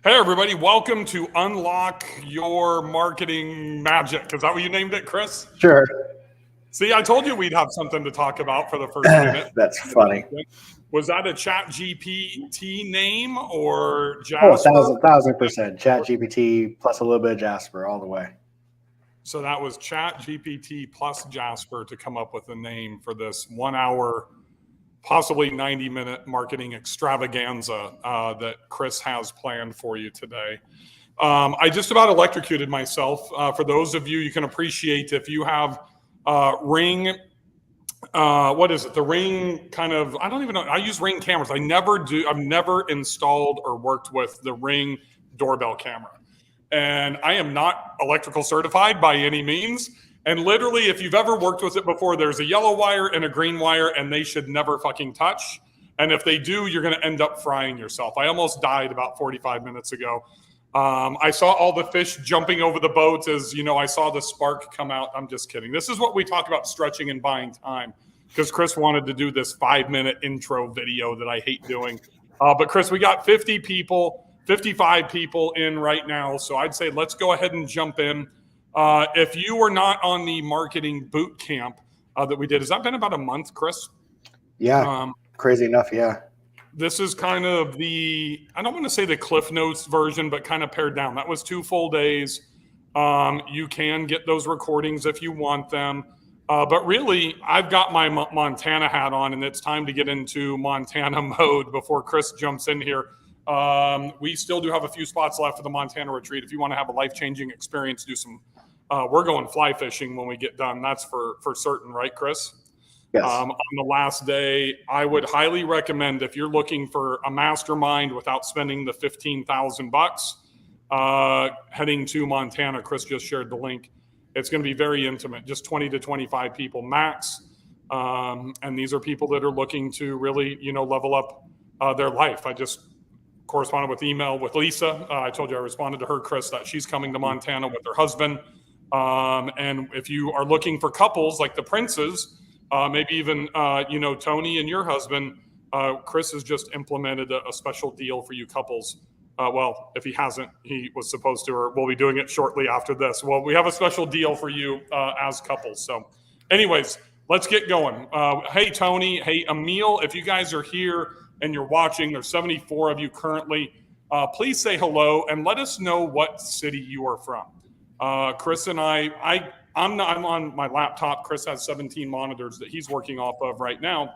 Hey, everybody. Welcome to Unlock Your Marketing Magic. Is that what you named it, Chris? Sure. See, I told you we'd have something to talk about for the first minute. That's funny. Was that a ChatGPT name or Oh, Jasper? 1,000%. ChatGPT plus a little bit of Jasper all the way. So that was ChatGPT plus Jasper to come up with a name for this 1 hour, possibly 90-minute marketing extravaganza that Chris has planned for you today. I just about electrocuted myself. For those of you, you can appreciate if you have Ring, what is it? The Ring kind of, I don't even know. I use Ring cameras. I've never installed or worked with the Ring doorbell camera. And I am not electrical certified by any means. And literally, if you've ever worked with it before, there's a yellow wire and a green wire, and they should never fucking touch. And if they do, you're going to end up frying yourself. I almost died about 45 minutes ago. I saw all the fish jumping over the boats as, I saw the spark come out. I'm just kidding. This is what we talk about stretching and buying time, because Chris wanted to do this 5-minute intro video that I hate doing. But Chris, we got 55 people in right now. So I'd say let's go ahead and jump in. If you were not on the marketing boot camp that we did, has that been about a month, Chris? Yeah, crazy enough, yeah. This is kind of I don't want to say the Cliff Notes version, but kind of pared down. That was 2 full days. You can get those recordings if you want them. But really, I've got my Montana hat on, and it's time to get into Montana mode before Chris jumps in here. We still do have a few spots left for the Montana retreat. If you want to have a life-changing experience, do some, we're going fly fishing when we get done. That's for certain, right, Chris? Yes. On the last day, I would highly recommend, if you're looking for a mastermind without spending the $15,000, heading to Montana. Chris just shared the link. It's going to be very intimate, just 20 to 25 people max. And these are people that are looking to really, level up their life. I just corresponded with email with Lisa. I told you I responded to her, Chris, that she's coming to Montana with her husband. And if you are looking for couples like the Princes, maybe even, Tony and your husband, Chris has just implemented a special deal for you couples. Well, if he hasn't, he was supposed to, or we'll be doing it shortly after this. Well, we have a special deal for you as couples. So anyways, let's get going. Hey, Tony. Hey, Emil, if you guys are here and you're watching, there's 74 of you currently. Please say hello and let us know what city you are from. Chris and I'm on my laptop. Chris has 17 monitors that he's working off of right now.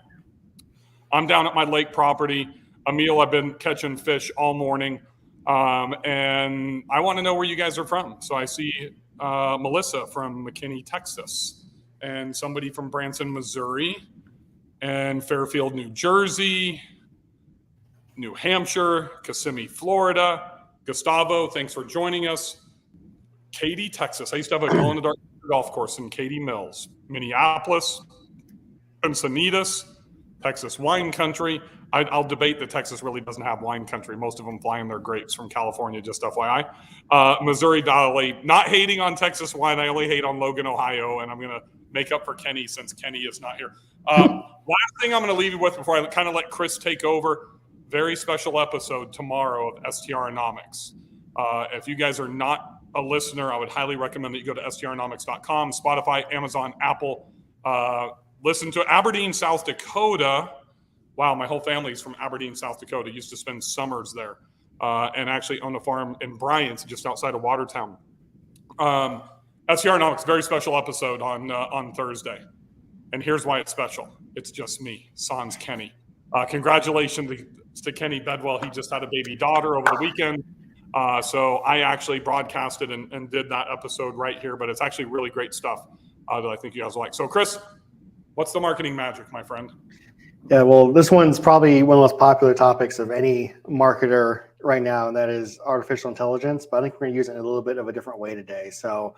I'm down at my lake property. Emil, I've been catching fish all morning. And I want to know where you guys are from. So I see Melissa from McKinney, Texas, and somebody from Branson, Missouri, and Fairfield, New Jersey, New Hampshire, Kissimmee, Florida. Gustavo, thanks for joining us. Katy, Texas. I used to have a glow-in-the-dark golf course in Katy Mills. Minneapolis, Encinitas, Texas wine country. I'll debate that Texas really doesn't have wine country. Most of them fly in their grapes from California, just FYI. Missouri Valley, not hating on Texas wine. I only hate on Logan, Ohio, and I'm going to make up for Kenny since Kenny is not here. Last thing I'm going to leave you with before I kind of let Chris take over, very special episode tomorrow of STRonomics. If you guys are not a listener, I would highly recommend that you go to strnomics.com, Spotify, Amazon, Apple. Listen to Aberdeen, South Dakota. Wow, my whole family's from Aberdeen, South Dakota. Used to spend summers there and actually own a farm in Bryant, just outside of Watertown. STRonomics, very special episode on Thursday. And here's why it's special. It's just me, Sans Kenny. Congratulations to Kenny Bedwell. He just had a baby daughter over the weekend. So I actually broadcasted and did that episode right here, but it's actually really great stuff that I think you guys will like. So Chris, what's the marketing magic, my friend? Yeah, well, this one's probably one of the most popular topics of any marketer right now, and that is artificial intelligence. But I think we're going to use it in a little bit of a different way today. So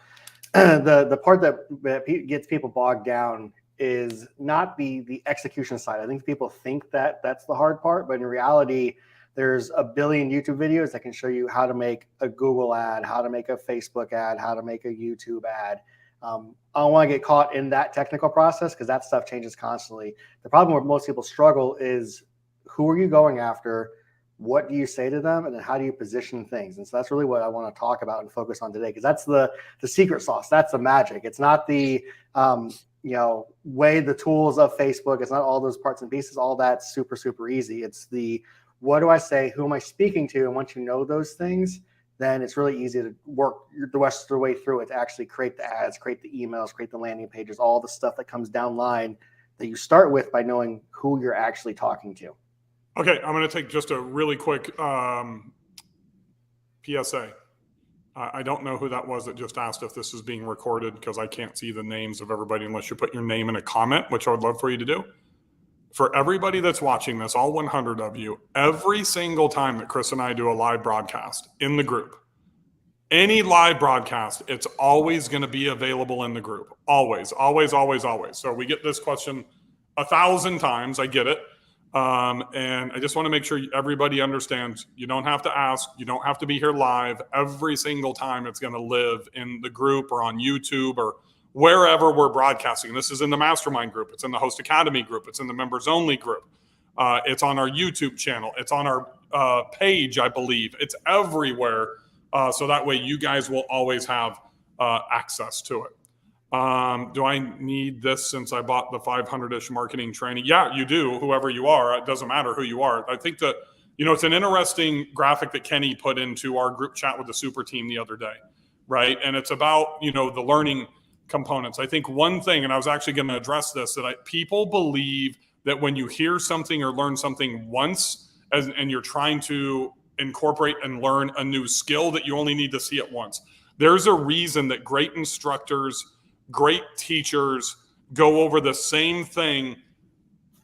the part that gets people bogged down is not the execution side. I think people think that that's the hard part, but in reality, there's a billion YouTube videos that can show you how to make a Google ad, how to make a Facebook ad, how to make a YouTube ad. I don't want to get caught in that technical process because that stuff changes constantly. The problem where most people struggle is who are you going after? what do you say to them, and then how do you position things? And so that's really what I want to talk about and focus on today, because that's the secret sauce. That's the magic. It's not the way the tools of Facebook. It's not all those parts and pieces. All that's super, super easy. It's the, what do I say? Who am I speaking to? And once you know those things, then it's really easy to work the rest of the way through it to actually create the ads, create the emails, create the landing pages, all the stuff that comes down line that you start with by knowing who you're actually talking to. Okay, I'm going to take just a really quick PSA. I don't know who that was that just asked if this is being recorded, because I can't see the names of everybody unless you put your name in a comment, which I would love for you to do. For everybody that's watching this, all 100 of you, every single time that Chris and I do a live broadcast in the group, any live broadcast, it's always going to be available in the group. Always, always, always, always. So we get this question 1,000 times. I get it. And I just want to make sure everybody understands, you don't have to ask, you don't have to be here live. Every single time it's going to live in the group or on YouTube or wherever we're broadcasting. This is in the mastermind group. It's in the Host Academy group. It's in the members only group. It's on our YouTube channel. It's on our page, I believe. It's everywhere. So that way you guys will always have access to it. Do I need this since I bought the 500-ish marketing training? Yeah, you do, whoever you are. It doesn't matter who you are. I think that, it's an interesting graphic that Kenny put into our group chat with the super team the other day, right? And it's about, the learning components. I think one thing, and I was actually going to address this, that people believe that when you hear something or learn something once, and you're trying to incorporate and learn a new skill, that you only need to see it once. There's a reason that great instructors, great teachers go over the same thing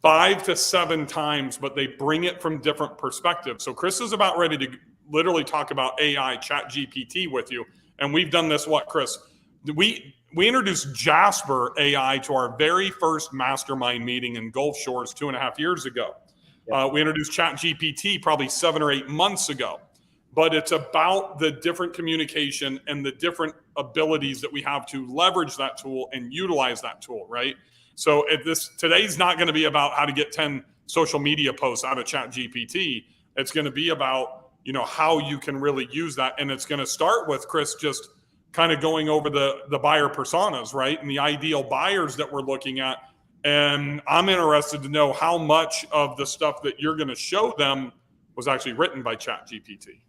5 to 7 times, but they bring it from different perspectives. So Chris is about ready to literally talk about AI, ChatGPT with you. And we've done this, Chris? We introduced Jasper AI to our very first mastermind meeting in Gulf Shores 2.5 years ago. We introduced ChatGPT probably 7 or 8 months ago. But it's about the different communication and the different abilities that we have to leverage that tool and utilize that tool, right? So today's not going to be about how to get 10 social media posts out of ChatGPT. It's going to be about, how you can really use that. And it's going to start with Chris just kind of going over the buyer personas, right? And the ideal buyers that we're looking at. And I'm interested to know how much of the stuff that you're going to show them was actually written by ChatGPT.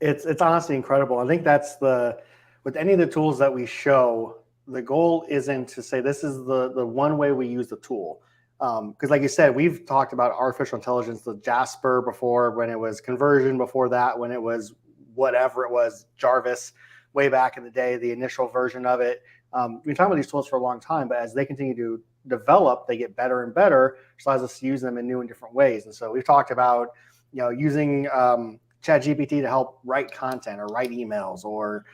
It's honestly incredible. I think that's with any of the tools that we show, the goal isn't to say this is the one way we use the tool. Because like you said, we've talked about artificial intelligence, the Jasper before, when it was Conversion, before that, when it was whatever it was, Jarvis, way back in the day, the initial version of it. We've been talking about these tools for a long time, but as they continue to develop, they get better and better, which allows us to use them in new and different ways. And so we've talked about, using ChatGPT to help write content or write emails or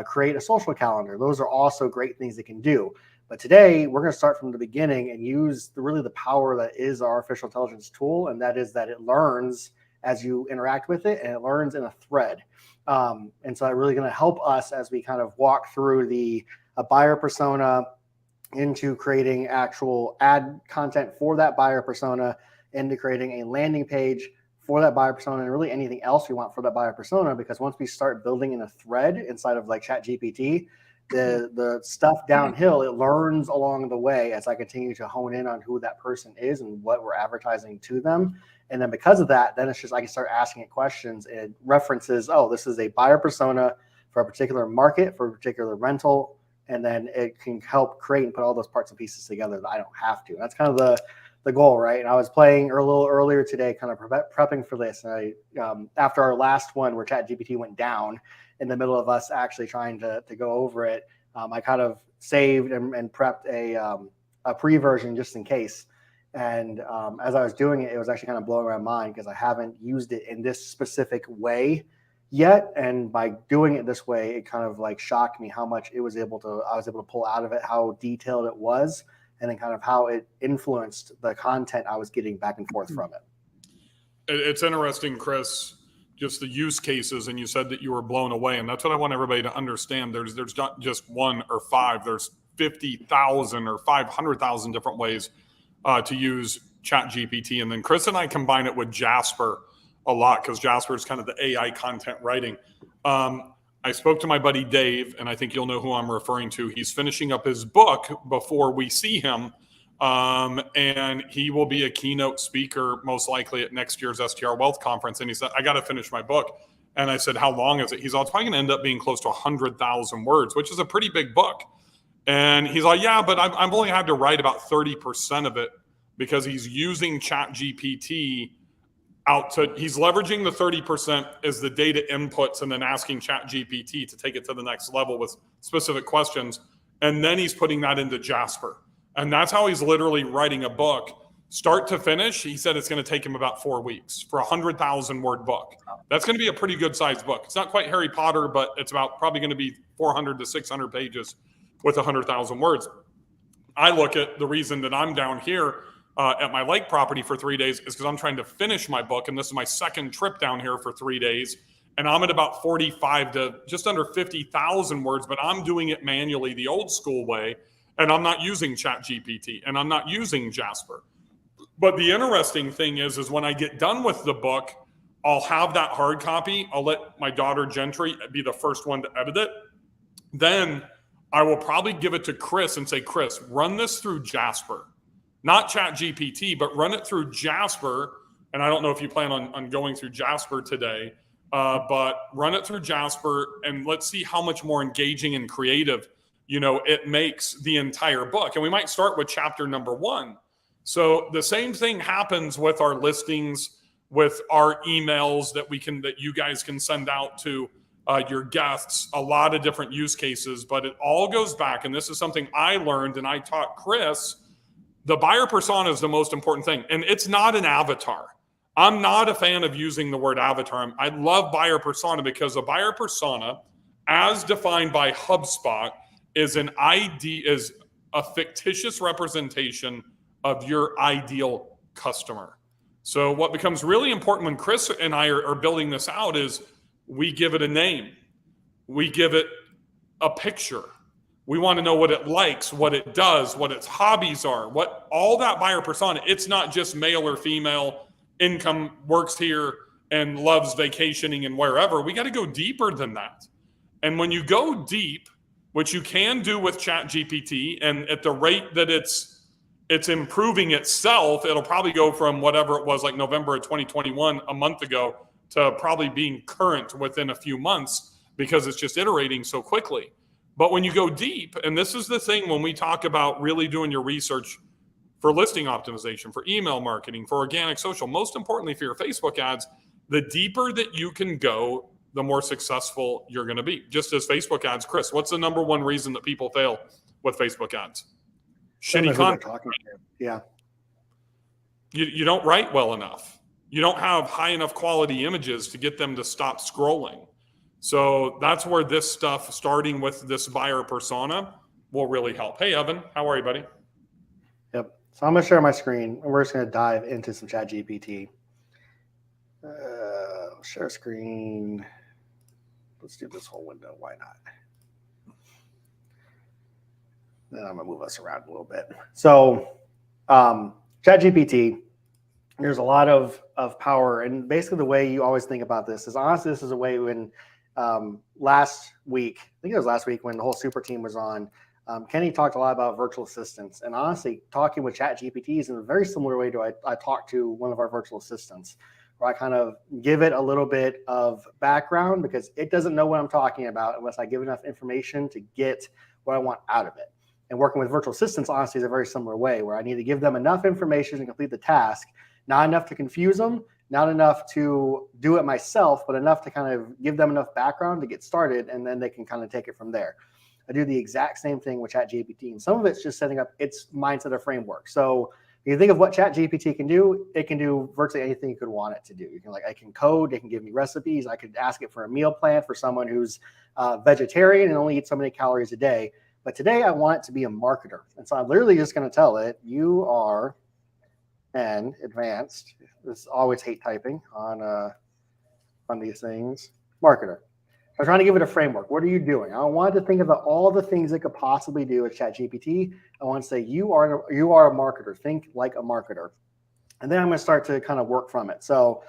create a social calendar. Those are also great things it can do. But today we're going to start from the beginning and use really the power that is our artificial intelligence tool. And that is that it learns as you interact with it, and it learns in a thread. And so it's really going to help us as we kind of walk through a buyer persona into creating actual ad content for that buyer persona, into creating a landing page for that buyer persona, and really anything else we want for that buyer persona. Because once we start building in a thread inside of like ChatGPT, the stuff downhill, it learns along the way as I continue to hone in on who that person is and what we're advertising to them. And then because of that, then it's just I can start asking it questions. It references, this is a buyer persona for a particular market, for a particular rental, and then it can help create and put all those parts and pieces together that I don't have to. And that's kind of the goal, right? And I was playing a little earlier today, kind of prepping for this. And after our last one where ChatGPT went down in the middle of us actually trying to go over it, I kind of saved and prepped a pre-version just in case. And as I was doing it, it was actually kind of blowing my mind because I haven't used it in this specific way yet. And by doing it this way, it kind of like shocked me how much I was able to pull out of it, how detailed it was, and then kind of how it influenced the content I was getting back and forth from it. It's interesting, Chris, just the use cases, and you said that you were blown away, and that's what I want everybody to understand. There's not just 1 or 5, there's 50,000 or 500,000 different ways to use ChatGPT. And then Chris and I combine it with Jasper a lot because Jasper is kind of the AI content writing. I spoke to my buddy Dave, and I think you'll know who I'm referring to. He's finishing up his book before we see him, and he will be a keynote speaker most likely at next year's STR Wealth Conference. And he said, I got to finish my book. And I said, how long is it? He's all, it's probably going to end up being close to 100,000 words, which is a pretty big book. And he's like, yeah, but I've only had to write about 30% of it because he's using ChatGPT he's leveraging the 30% as the data inputs and then asking ChatGPT to take it to the next level with specific questions. And then he's putting that into Jasper. And that's how he's literally writing a book. Start to finish, he said it's going to take him about 4 weeks for a 100,000 word book. That's going to be a pretty good sized book. It's not quite Harry Potter, but it's about probably going to be 400 to 600 pages with 100,000 words. I look at the reason that I'm down here at my lake property for 3 days is because I'm trying to finish my book. And this is my second trip down here for 3 days. And I'm at about 45 to just under 50,000 words, but I'm doing it manually the old school way. And I'm not using ChatGPT and I'm not using Jasper. But the interesting thing is when I get done with the book, I'll have that hard copy. I'll let my daughter Gentry be the first one to edit it. Then I will probably give it to Chris and say, Chris, run this through Jasper. Not ChatGPT, but run it through Jasper. And I don't know if you plan on going through Jasper today, but run it through Jasper and let's see how much more engaging and creative, it makes the entire book. And we might start with chapter number 1. So the same thing happens with our listings, with our emails that you guys can send out to your guests, a lot of different use cases, but it all goes back. And this is something I learned and I taught Chris. The buyer persona is the most important thing. And it's not an avatar. I'm not a fan of using the word avatar. I love buyer persona because a buyer persona, as defined by HubSpot, is a fictitious representation of your ideal customer. So what becomes really important when Chris and I are building this out is we give it a name. We give it a picture. We want to know what it likes, what it does, what its hobbies are, what all that buyer persona. It's not just male or female, income, works here and loves vacationing and wherever. We got to go deeper than that. And when you go deep, which you can do with ChatGPT, and at the rate that it's improving itself, it'll probably go from whatever it was like November of 2021 a month ago to probably being current within a few months because it's just iterating so quickly. But when you go deep, and this is the thing when we talk about really doing your research for listing optimization, for email marketing, for organic social, most importantly for your Facebook ads, the deeper that you can go, the more successful you're going to be. Just as Facebook ads, Chris, what's the number one reason that people fail with Facebook ads? Shitty content. Yeah. You don't write well enough. You don't have high enough quality images to get them to stop scrolling. So that's where this stuff, starting with this buyer persona, will really help. Hey, Evan, how are you, buddy? Yep. So I'm going to share my screen, and we're just going to dive into some ChatGPT. Share screen. Let's do this whole window. Why not? Then I'm going to move us around a little bit. So ChatGPT, there's a lot of power. And basically the way you always think about this is, honestly, this is a way when last week, I think it was last week when the whole super team was on, Kenny talked a lot about virtual assistants. And honestly, talking with ChatGPT is in a very similar way to I talked to one of our virtual assistants, where I kind of give it a little bit of background because it doesn't know what I'm talking about unless I give enough information to get what I want out of it. And working with virtual assistants, honestly, is a very similar way where I need to give them enough information to complete the task, not enough to confuse them, not enough to do it myself, but enough to kind of give them enough background to get started, and then they can kind of take it from there. I do the exact same thing with ChatGPT, and some of it's just setting up its mindset or framework. So if you think of what ChatGPT can do, it can do virtually anything you could want it to do. You can I can code, it can give me recipes, I could ask it for a meal plan for someone who's vegetarian and only eats so many calories a day. But today I want it to be a marketer. And so I'm literally just going to tell it, you are an advanced, this always hate typing on these things, marketer. I'm trying to give it a framework. What are you doing? I want it to think about all the things it could possibly do with ChatGPT. I want to say, you are a marketer. Think like a marketer. And then I'm going to start to kind of work from it. So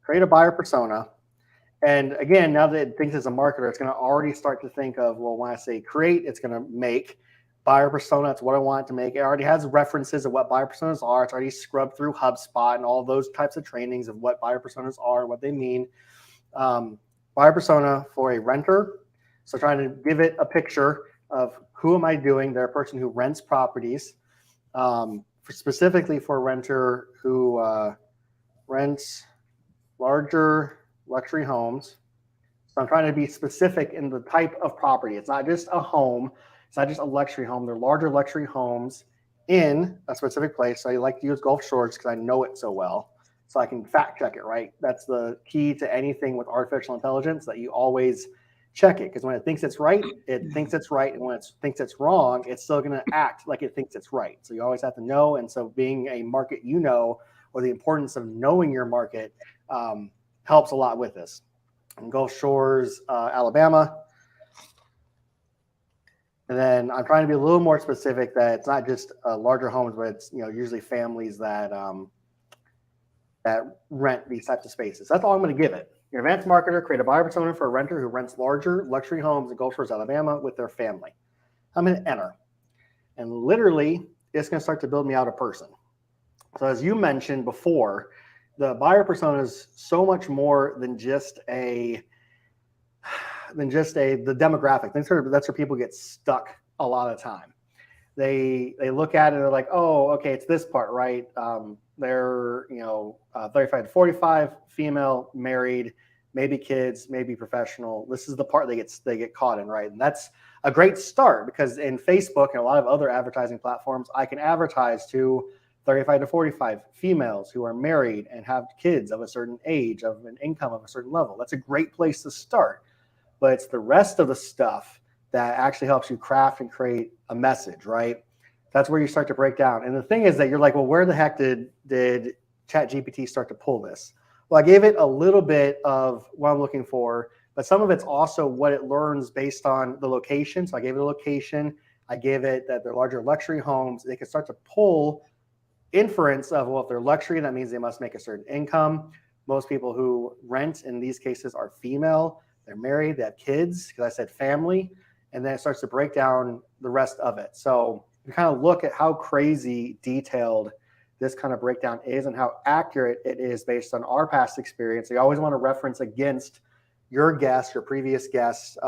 create a buyer persona. And again, now that it thinks it's a marketer, it's going to already start to think of, well, when I say create, it's going to make buyer persona. That's what I want it to make. It already has references of what buyer personas are. It's already scrubbed through HubSpot and all those types of trainings of what buyer personas are, what they mean. Buyer persona for a renter. So trying to give it a picture of who am I doing? They're a person who rents properties, specifically for a renter who rents larger luxury homes. So I'm trying to be specific in the type of property. It's not just a home. It's not just a luxury home. They're larger luxury homes in a specific place. So I like to use Gulf Shores because I know it so well. So I can fact check it, right? That's the key to anything with artificial intelligence, that you always check it, because when it thinks it's right, it thinks it's right. And when it thinks it's wrong, it's still going to act like it thinks it's right. So you always have to know. And so being a market, or the importance of knowing your market helps a lot with this. In Gulf Shores, Alabama. And then I'm trying to be a little more specific that it's not just larger homes, but it's usually families that rent these types of spaces. That's all I'm going to give it. Your advanced marketer, create a buyer persona for a renter who rents larger luxury homes in Gulf Shores, Alabama with their family. I'm going to enter. And literally, it's going to start to build me out a person. So as you mentioned before, the buyer persona is so much more than just the demographic. That's where people get stuck a lot of time. They look at it and they're like, oh, okay, it's this part, right? They're 35 to 45, female, married, maybe kids, maybe professional. This is the part they get caught in, right? And that's a great start, because in Facebook and a lot of other advertising platforms, I can advertise to 35 to 45 females who are married and have kids of a certain age, of an income of a certain level. That's a great place to start. But it's the rest of the stuff that actually helps you craft and create a message, right? That's where you start to break down. And the thing is that you're like, well, where the heck did ChatGPT start to pull this? Well, I gave it a little bit of what I'm looking for, but some of it's also what it learns based on the location. So I gave it a location. I gave it that they're larger luxury homes. They can start to pull inference of, well, if they're luxury, that means they must make a certain income. Most people who rent in these cases are female. They're married, they have kids, because I said family, and then it starts to break down the rest of it. So you kind of look at how crazy detailed this kind of breakdown is and how accurate it is based on our past experience. You always want to reference against your guest, your previous guest,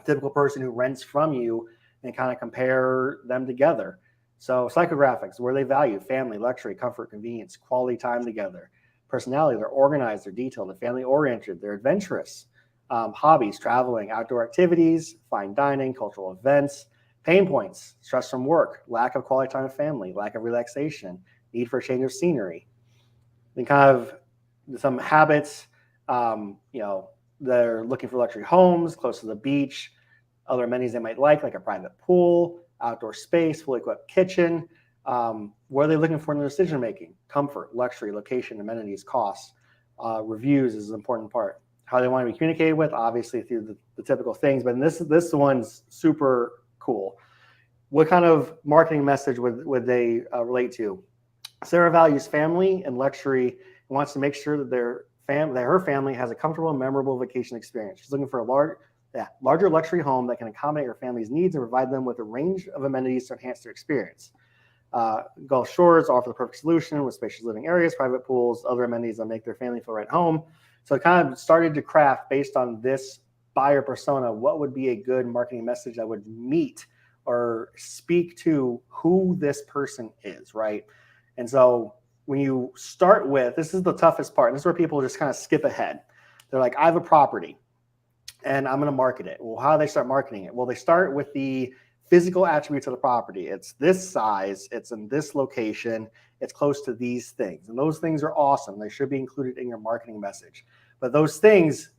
typical person who rents from you, and kind of compare them together. So psychographics, where they value family, luxury, comfort, convenience, quality time together. Personality, they're organized, they're detailed, they're family oriented, they're adventurous. Hobbies, traveling, outdoor activities, fine dining, cultural events. Pain points, stress from work, lack of quality time with family, lack of relaxation, need for a change of scenery. Then kind of some habits, they're looking for luxury homes, close to the beach, other amenities they might like a private pool, outdoor space, fully equipped kitchen. What are they looking for in their decision making? Comfort, luxury, location, amenities, costs. Reviews is an important part. How they want to be communicated with, obviously through the typical things, but this one's super cool. What kind of marketing message would they relate to? Sarah values family and luxury and wants to make sure that her family has a comfortable and memorable vacation experience. She's looking for a larger luxury home that can accommodate her family's needs and provide them with a range of amenities to enhance their experience. Gulf Shores offer the perfect solution with spacious living areas, private pools, other amenities that make their family feel right at home. So it kind of started to craft based on this buyer persona, what would be a good marketing message that would meet or speak to who this person is, right? And so when you start with, this is the toughest part. This is where people just kind of skip ahead. They're like, I have a property and I'm going to market it. Well, how do they start marketing it? Well, they start with the physical attributes of the property. It's this size, it's in this location, it's close to these things. And those things are awesome. They should be included in your marketing message. But those things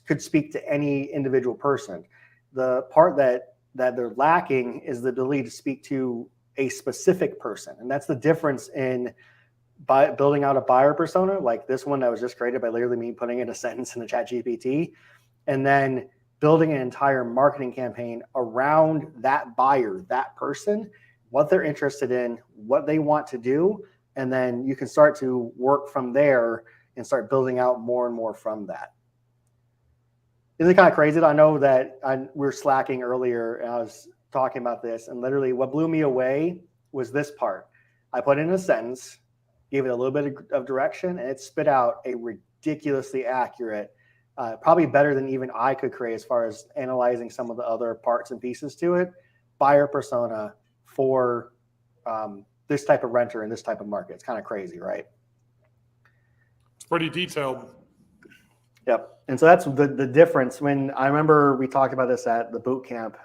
could speak to any individual person. The part that they're lacking is the ability to speak to a specific person. And that's the difference in building out a buyer persona, like this one that was just created by literally me putting in a sentence in the ChatGPT, and then building an entire marketing campaign around that buyer, that person, what they're interested in, what they want to do. And then you can start to work from there and start building out more and more from that. Isn't it kind of crazy? I know that we were slacking earlier and I was talking about this, and literally what blew me away was this part. I put in a sentence, gave it a little bit of direction, and it spit out a ridiculously accurate, probably better than even I could create as far as analyzing some of the other parts and pieces to it, buyer persona for this type of renter in this type of market. It's kind of crazy, right? It's pretty detailed. Yep. And so that's the difference. When I remember we talked about this at the boot camp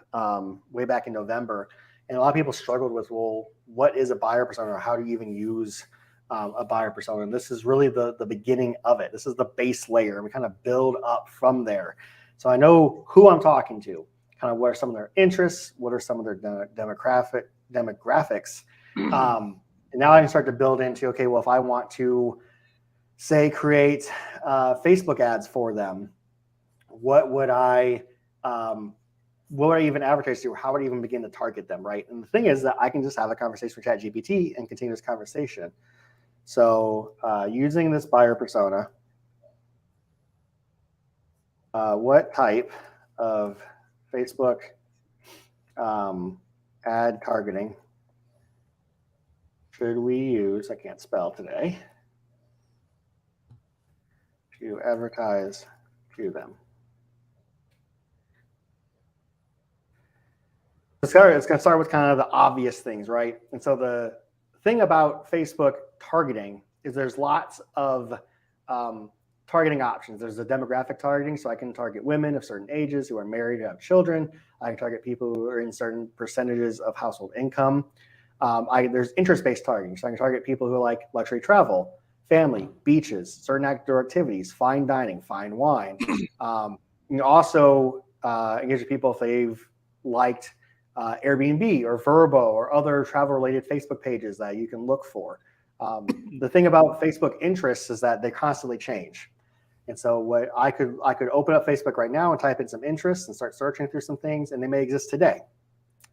way back in November, and a lot of people struggled with, well, what is a buyer persona, or how do you even use a buyer persona? And this is really the beginning of it. This is the base layer, and we kind of build up from there. So I know who I'm talking to, kind of what are some of their interests, what are some of their demographics. And now I can start to build into, okay, well, if I want to say create Facebook ads for them, what would I even advertise to? How would I even begin to target them, right? And the thing is that I can just have a conversation with ChatGPT and continue this conversation. So using this buyer persona, what type of Facebook ad targeting should we use? I can't spell today. To advertise to them. It's going to start with kind of the obvious things, right? And so the thing about Facebook targeting is there's lots of targeting options. There's the demographic targeting, so I can target women of certain ages who are married, who have children. I can target people who are in certain percentages of household income. There's interest-based targeting, so I can target people who like luxury travel, family, beaches, certain outdoor activities, fine dining, fine wine. You can also engage with people if they've liked Airbnb or Vrbo or other travel-related Facebook pages that you can look for. The thing about Facebook interests is that they constantly change. And so what I could open up Facebook right now and type in some interests and start searching through some things, and they may exist today.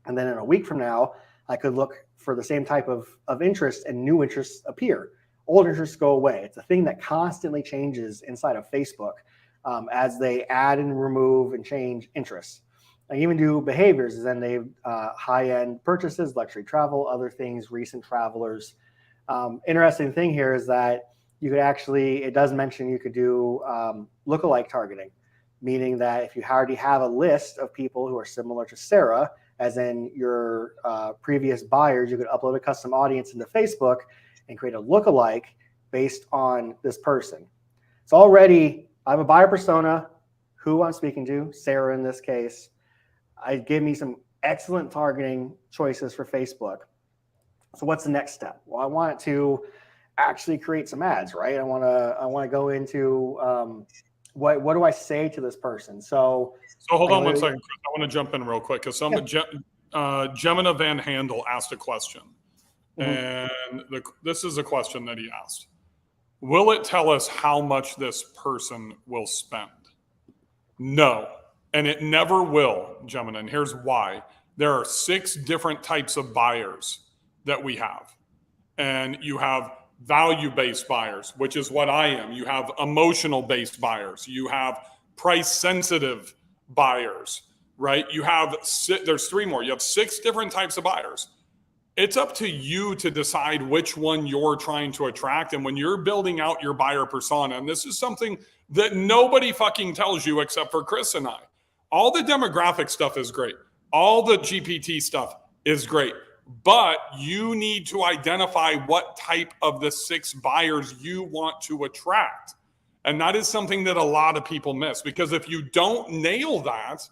And then in a week from now, I could look for the same type of interest and new interests appear. Old interests go away. It's a thing that constantly changes inside of Facebook as they add and remove and change interests. I even do behaviors, and then they high-end purchases, luxury travel, other things, recent travelers. Interesting thing here is that you could actually, it does mention you could do lookalike targeting, meaning that if you already have a list of people who are similar to Sarah, as in your previous buyers, you could upload a custom audience into Facebook and create a lookalike based on this person. So already I have a buyer persona, who I'm speaking to, Sarah in this case. I give me some excellent targeting choices for Facebook. So what's the next step? Well, I want to actually create some ads, right? I want to go into what do I say to this person? So hold on one second, Chris. I want to jump in real quick because Gemina Van Handel asked a question. And this is a question that he asked. Will it tell us how much this person will spend? No, and it never will, Gemina. And here's why. There are 6 different types of buyers that we have. And you have value-based buyers, which is what I am. You have emotional-based buyers. You have price-sensitive buyers, right? There's 3 more. You have 6 different types of buyers. It's up to you to decide which one you're trying to attract. And when you're building out your buyer persona, and this is something that nobody fucking tells you except for Chris and I, all the demographic stuff is great. All the GPT stuff is great. But you need to identify what type of the 6 buyers you want to attract. And that is something that a lot of people miss, because if you don't nail that,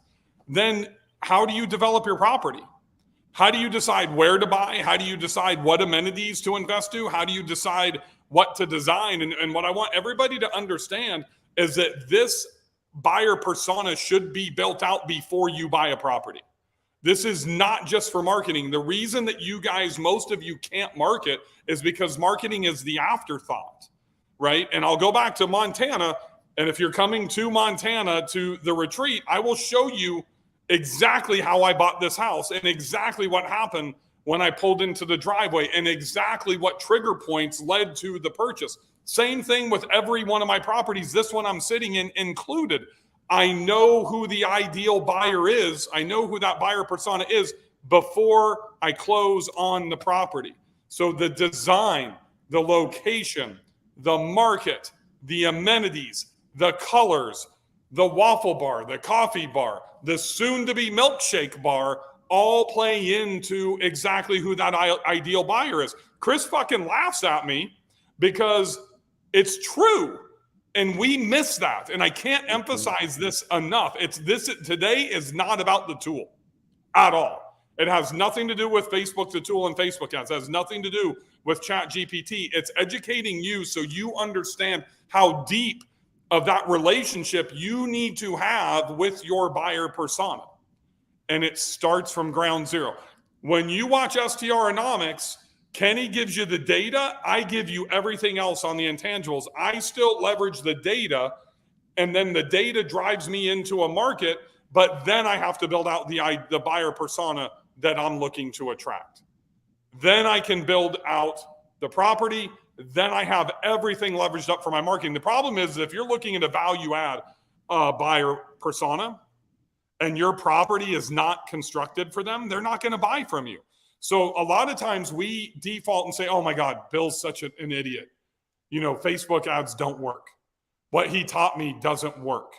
then how do you develop your property? How do you decide where to buy? How do you decide what amenities to invest to? How do you decide what to design? And what I want everybody to understand is that this buyer persona should be built out before you buy a property. This is not just for marketing. The reason that you guys, most of you can't market is because marketing is the afterthought, right? And I'll go back to Montana. And if you're coming to Montana to the retreat, I will show you exactly how I bought this house and exactly what happened when I pulled into the driveway and exactly what trigger points led to the purchase. Same thing with every one of my properties, this one I'm sitting in included. I know who the ideal buyer is. I know who that buyer persona is before I close on the property. So the design, the location, the market, the amenities, the colors, the waffle bar, the coffee bar, the soon-to-be milkshake bar all play into exactly who that ideal buyer is. Chris fucking laughs at me because it's true. And we miss that. And I can't emphasize this enough. Today is not about the tool at all. It has nothing to do with Facebook, the tool, and Facebook ads. It has nothing to do with ChatGPT. It's educating you so you understand how deep of that relationship you need to have with your buyer persona. And it starts from ground zero. When you watch STRonomics, Kenny gives you the data. I give you everything else on the intangibles. I still leverage the data, and then the data drives me into a market, but then I have to build out the buyer persona that I'm looking to attract. Then I can build out the property. Then I have everything leveraged up for my marketing. The problem is if you're looking at a value add buyer persona and your property is not constructed for them, they're not going to buy from you. So a lot of times we default and say, oh my God, Bill's such an idiot. Facebook ads don't work. What he taught me doesn't work.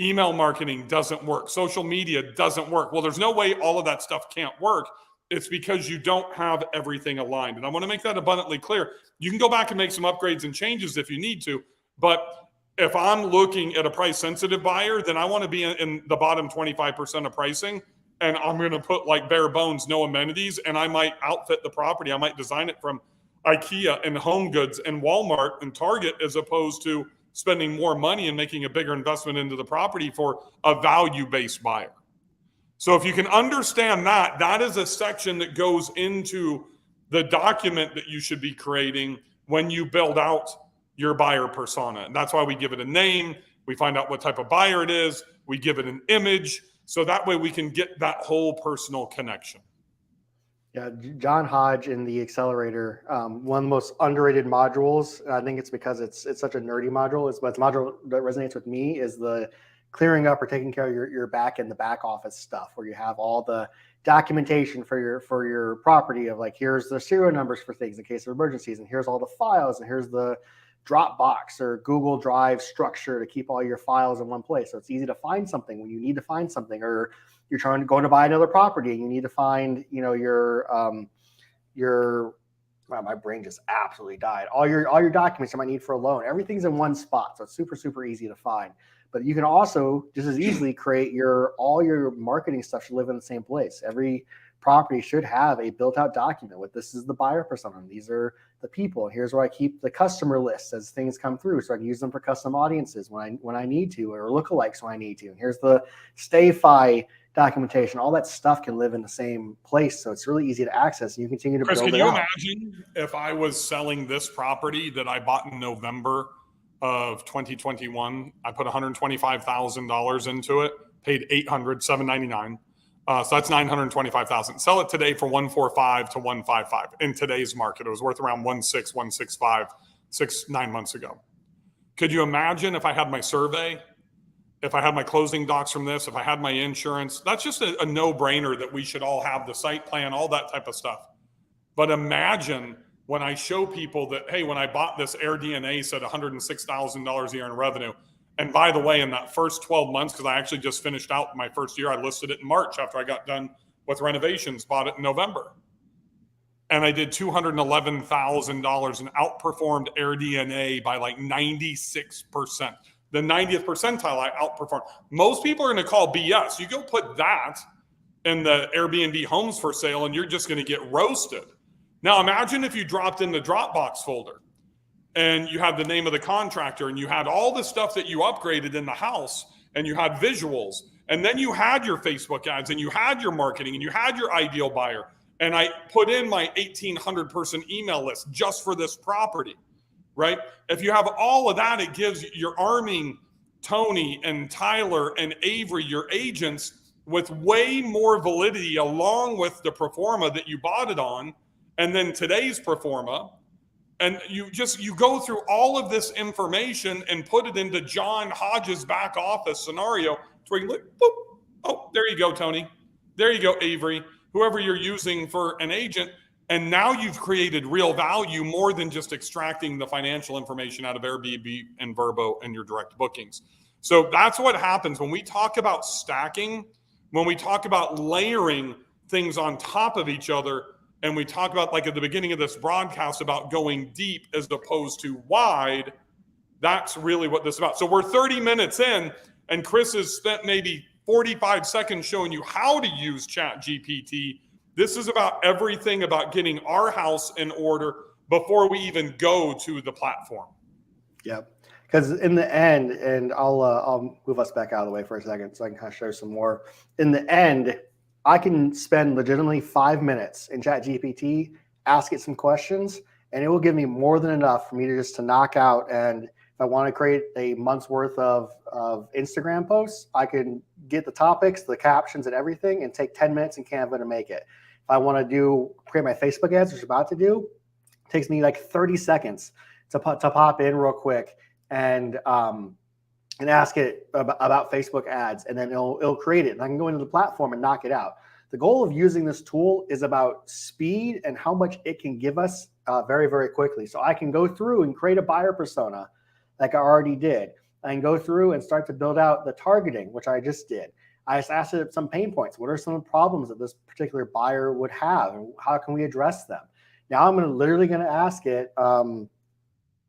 Email marketing doesn't work. Social media doesn't work. Well, there's no way all of that stuff can't work. It's because you don't have everything aligned. And I want to make that abundantly clear. You can go back and make some upgrades and changes if you need to. But if I'm looking at a price sensitive buyer, then I want to be in the bottom 25% of pricing. And I'm going to put like bare bones, no amenities, and I might outfit the property. I might design it from IKEA and Home Goods and Walmart and Target, as opposed to spending more money and making a bigger investment into the property for a value-based buyer. So if you can understand that, that is a section that goes into the document that you should be creating when you build out your buyer persona. And that's why we give it a name. We find out what type of buyer it is. We give it an image. So that way we can get that whole personal connection. Yeah, John Hodge in the Accelerator, one of the most underrated modules. I think it's because it's such a nerdy module. But it's a module that resonates with me is the clearing up or taking care of your back and the back office stuff, where you have all the documentation for your property of like, here's the serial numbers for things in case of emergencies, and here's all the files, and here's the Dropbox or Google Drive structure to keep all your files in one place. So it's easy to find something when you need to find something, or you're trying to go to buy another property and you need to find, your wow, my brain just absolutely died. All your documents you might need for a loan. Everything's in one spot. So it's super, super easy to find. But you can also just as easily create all your marketing stuff should live in the same place. Every property should have a built-out document with this is the buyer persona. These are the people. And here's where I keep the customer lists as things come through, so I can use them for custom audiences when I need to, or lookalikes when I need to. And here's the StayFi documentation. All that stuff can live in the same place, so it's really easy to access. And you continue to Chris, build can it you out. imagine if I was selling this property that I bought in November of 2021? I put $125,000 into it, paid $799. So that's $925,000. Sell it today for $145,000 to $155,000 in today's market. It was worth around $160,000, $165,000 9 months ago. Could you imagine if I had my survey, if I had my closing docs from this, if I had my insurance? That's just a no-brainer that we should all have the site plan, all that type of stuff. But imagine when I show people that, hey, when I bought this, AirDNA said $106,000 a year in revenue. And by the way, in that first 12 months, because I actually just finished out my first year, I listed it in March after I got done with renovations, bought it in November. And I did $211,000 and outperformed AirDNA by like 96%. The 90th percentile I outperformed. Most people are going to call BS. You go put that in the Airbnb homes for sale and you're just going to get roasted. Now imagine if you dropped in the Dropbox folder and you had the name of the contractor and you had all the stuff that you upgraded in the house and you had visuals, and then you had your Facebook ads and you had your marketing and you had your ideal buyer. And I put in my 1,800 person email list just for this property, right? If you have all of that, it gives you're arming Tony and Tyler and Avery, your agents, with way more validity along with the pro forma that you bought it on. And then today's pro forma, And you go through all of this information and put it into John Hodges' back office scenario to where you look, boop, oh, there you go, Tony. There you go, Avery, whoever you're using for an agent. And now you've created real value more than just extracting the financial information out of Airbnb and Vrbo and your direct bookings. So that's what happens when we talk about stacking, when we talk about layering things on top of each other. And we talk about, like at the beginning of this broadcast, about going deep as opposed to wide. That's really what this is about. So we're 30 minutes in, and Chris has spent maybe 45 seconds showing you how to use ChatGPT. This is about everything about getting our house in order before we even go to the platform. Yep. Because in the end, and I'll move us back out of the way for a second so I can kind of show some more. In the end, I can spend legitimately 5 minutes in ChatGPT, ask it some questions, and it will give me more than enough for me to knock out. And if I want to create a month's worth of Instagram posts, I can get the topics, the captions, and everything, and take 10 minutes in Canva to make it. If I want to create my Facebook ads, which I'm about to do, it takes me like 30 seconds to pop in real quick and ask it about Facebook ads, and then it'll create it. And I can go into the platform and knock it out. The goal of using this tool is about speed and how much it can give us very, very quickly. So I can go through and create a buyer persona like I already did. I can go through and start to build out the targeting, which I just did. I just asked it some pain points. What are some of the problems that this particular buyer would have, and how can we address them? Now I'm literally going to ask it,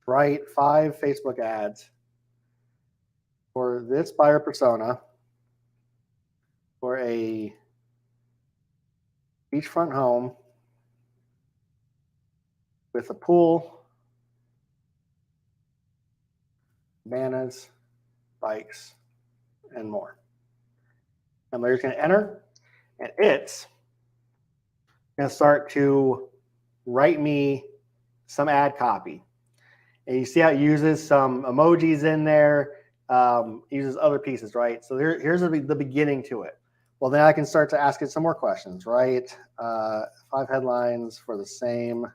write 5 Facebook ads for this buyer persona for a beachfront home with a pool, bananas, bikes, and more. And we're just going to enter, and it's going to start to write me some ad copy. And you see how it uses some emojis in there, uses other pieces, right? So here's the beginning to it. Well, then I can start to ask it some more questions, right? 5 headlines for the same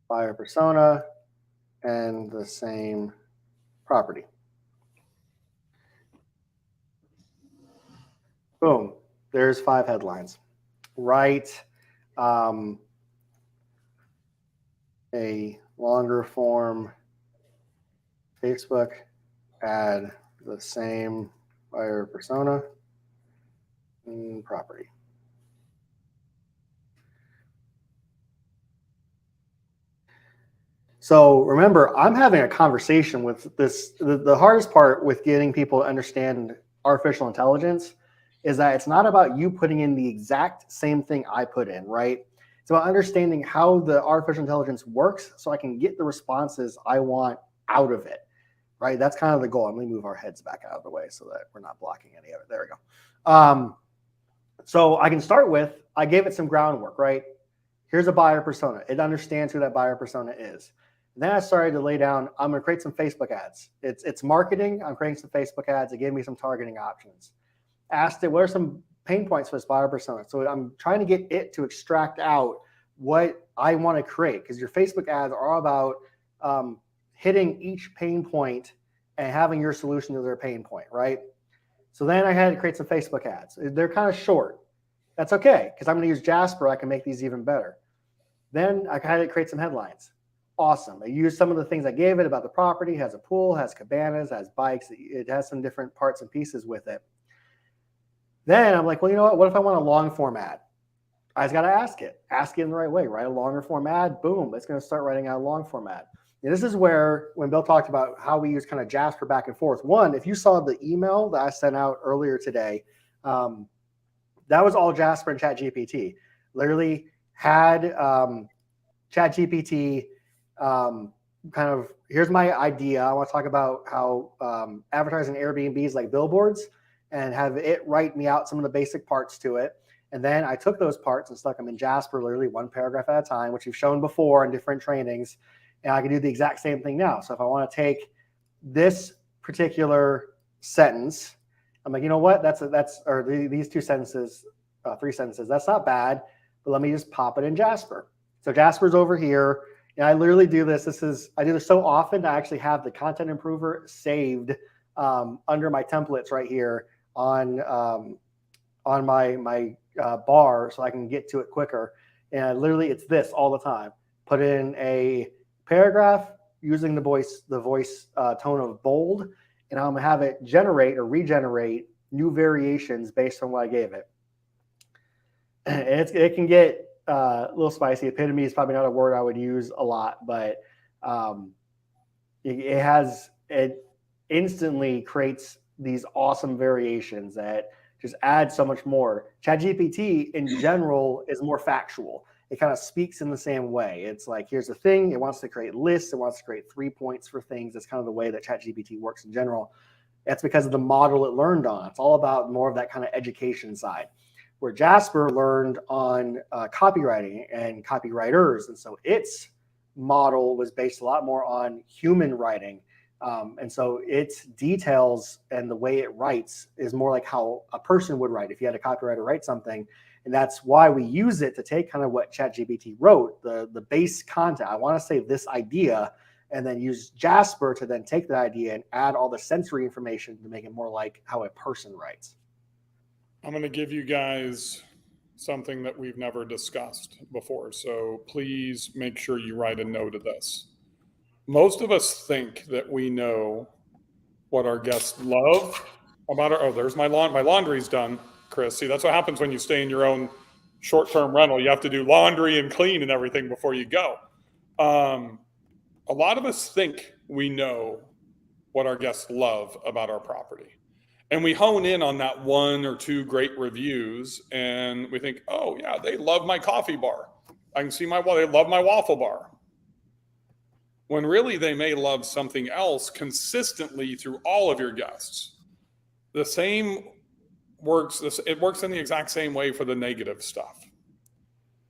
buyer persona and the same property. Boom, there's 5 headlines. Write a longer form Facebook ad, the same buyer persona and property. So remember, I'm having a conversation with this. The hardest part with getting people to understand artificial intelligence is that it's not about you putting in the exact same thing I put in, right? It's about understanding how the artificial intelligence works so I can get the responses I want out of it, right? That's kind of the goal. I'm going to move our heads back out of the way so that we're not blocking any of it. There we go. So I can start with, I gave it some groundwork, right? Here's a buyer persona. It understands who that buyer persona is. And then I started to lay down, I'm going to create some Facebook ads. It's marketing. I'm creating some Facebook ads. It gave me some targeting options. Asked it, what are some pain points for this buyer persona? So I'm trying to get it to extract out what I want to create, because your Facebook ads are all about hitting each pain point and having your solution to their pain point, right? So then I had to create some Facebook ads. They're kind of short. That's okay, because I'm going to use Jasper. I can make these even better. Then I had to create some headlines. Awesome. I used some of the things I gave it about the property. It has a pool, has cabanas, has bikes. It has some different parts and pieces with it. Then I'm like, well, you know what if I want a long form ad? I just got to ask it in the right way, write a longer form ad. Boom, it's going to start writing out a long form ad. And this is where, when Bill talked about how we use kind of Jasper back and forth, one, if you saw the email that I sent out earlier today, that was all Jasper and ChatGPT. Literally had ChatGPT kind of, here's my idea. I want to talk about how advertising Airbnbs like billboards, and have it write me out some of the basic parts to it. And then I took those parts and stuck them in Jasper, literally 1 paragraph at a time, which we've shown before in different trainings. And I can do the exact same thing now. So if I want to take this particular sentence, I'm like, you know what? These 2 sentences, 3 sentences, that's not bad, but let me just pop it in Jasper. So Jasper's over here. And I literally do this. I do this so often. I actually have the content improver saved under my templates right here on my bar, so I can get to it quicker. And literally, it's this all the time. Put in a paragraph using the voice tone of bold, and I'm gonna have it generate or regenerate new variations based on what I gave it. And it can get a little spicy. Epitome is probably not a word I would use a lot, but it instantly creates these awesome variations that just add so much more. ChatGPT in general is more factual. It kind of speaks in the same way. It's like, here's the thing. It wants to create lists. It wants to create 3 points for things. That's kind of the way that ChatGPT works in general. That's because of the model it learned on. It's all about more of that kind of education side, where Jasper learned on copywriting and copywriters. And so its model was based a lot more on human writing. And so its details and the way it writes is more like how a person would write if you had a copywriter write something. And that's why we use it to take kind of what ChatGPT wrote, the base content. I want to say this idea, and then use Jasper to then take that idea and add all the sensory information to make it more like how a person writes. I'm going to give you guys something that we've never discussed before. So please make sure you write a note of this. Most of us think that we know what our guests love about our, there's my laundry's done, Chris. See, that's what happens when you stay in your own short-term rental. You have to do laundry and clean and everything before you go. A lot of us think we know what our guests love about our property. And we hone in on that 1 or 2 great reviews, and we think, oh yeah, they love my coffee bar. I can see they love my waffle bar. When really they may love something else consistently through all of your guests. The same works, it works in the exact same way for the negative stuff.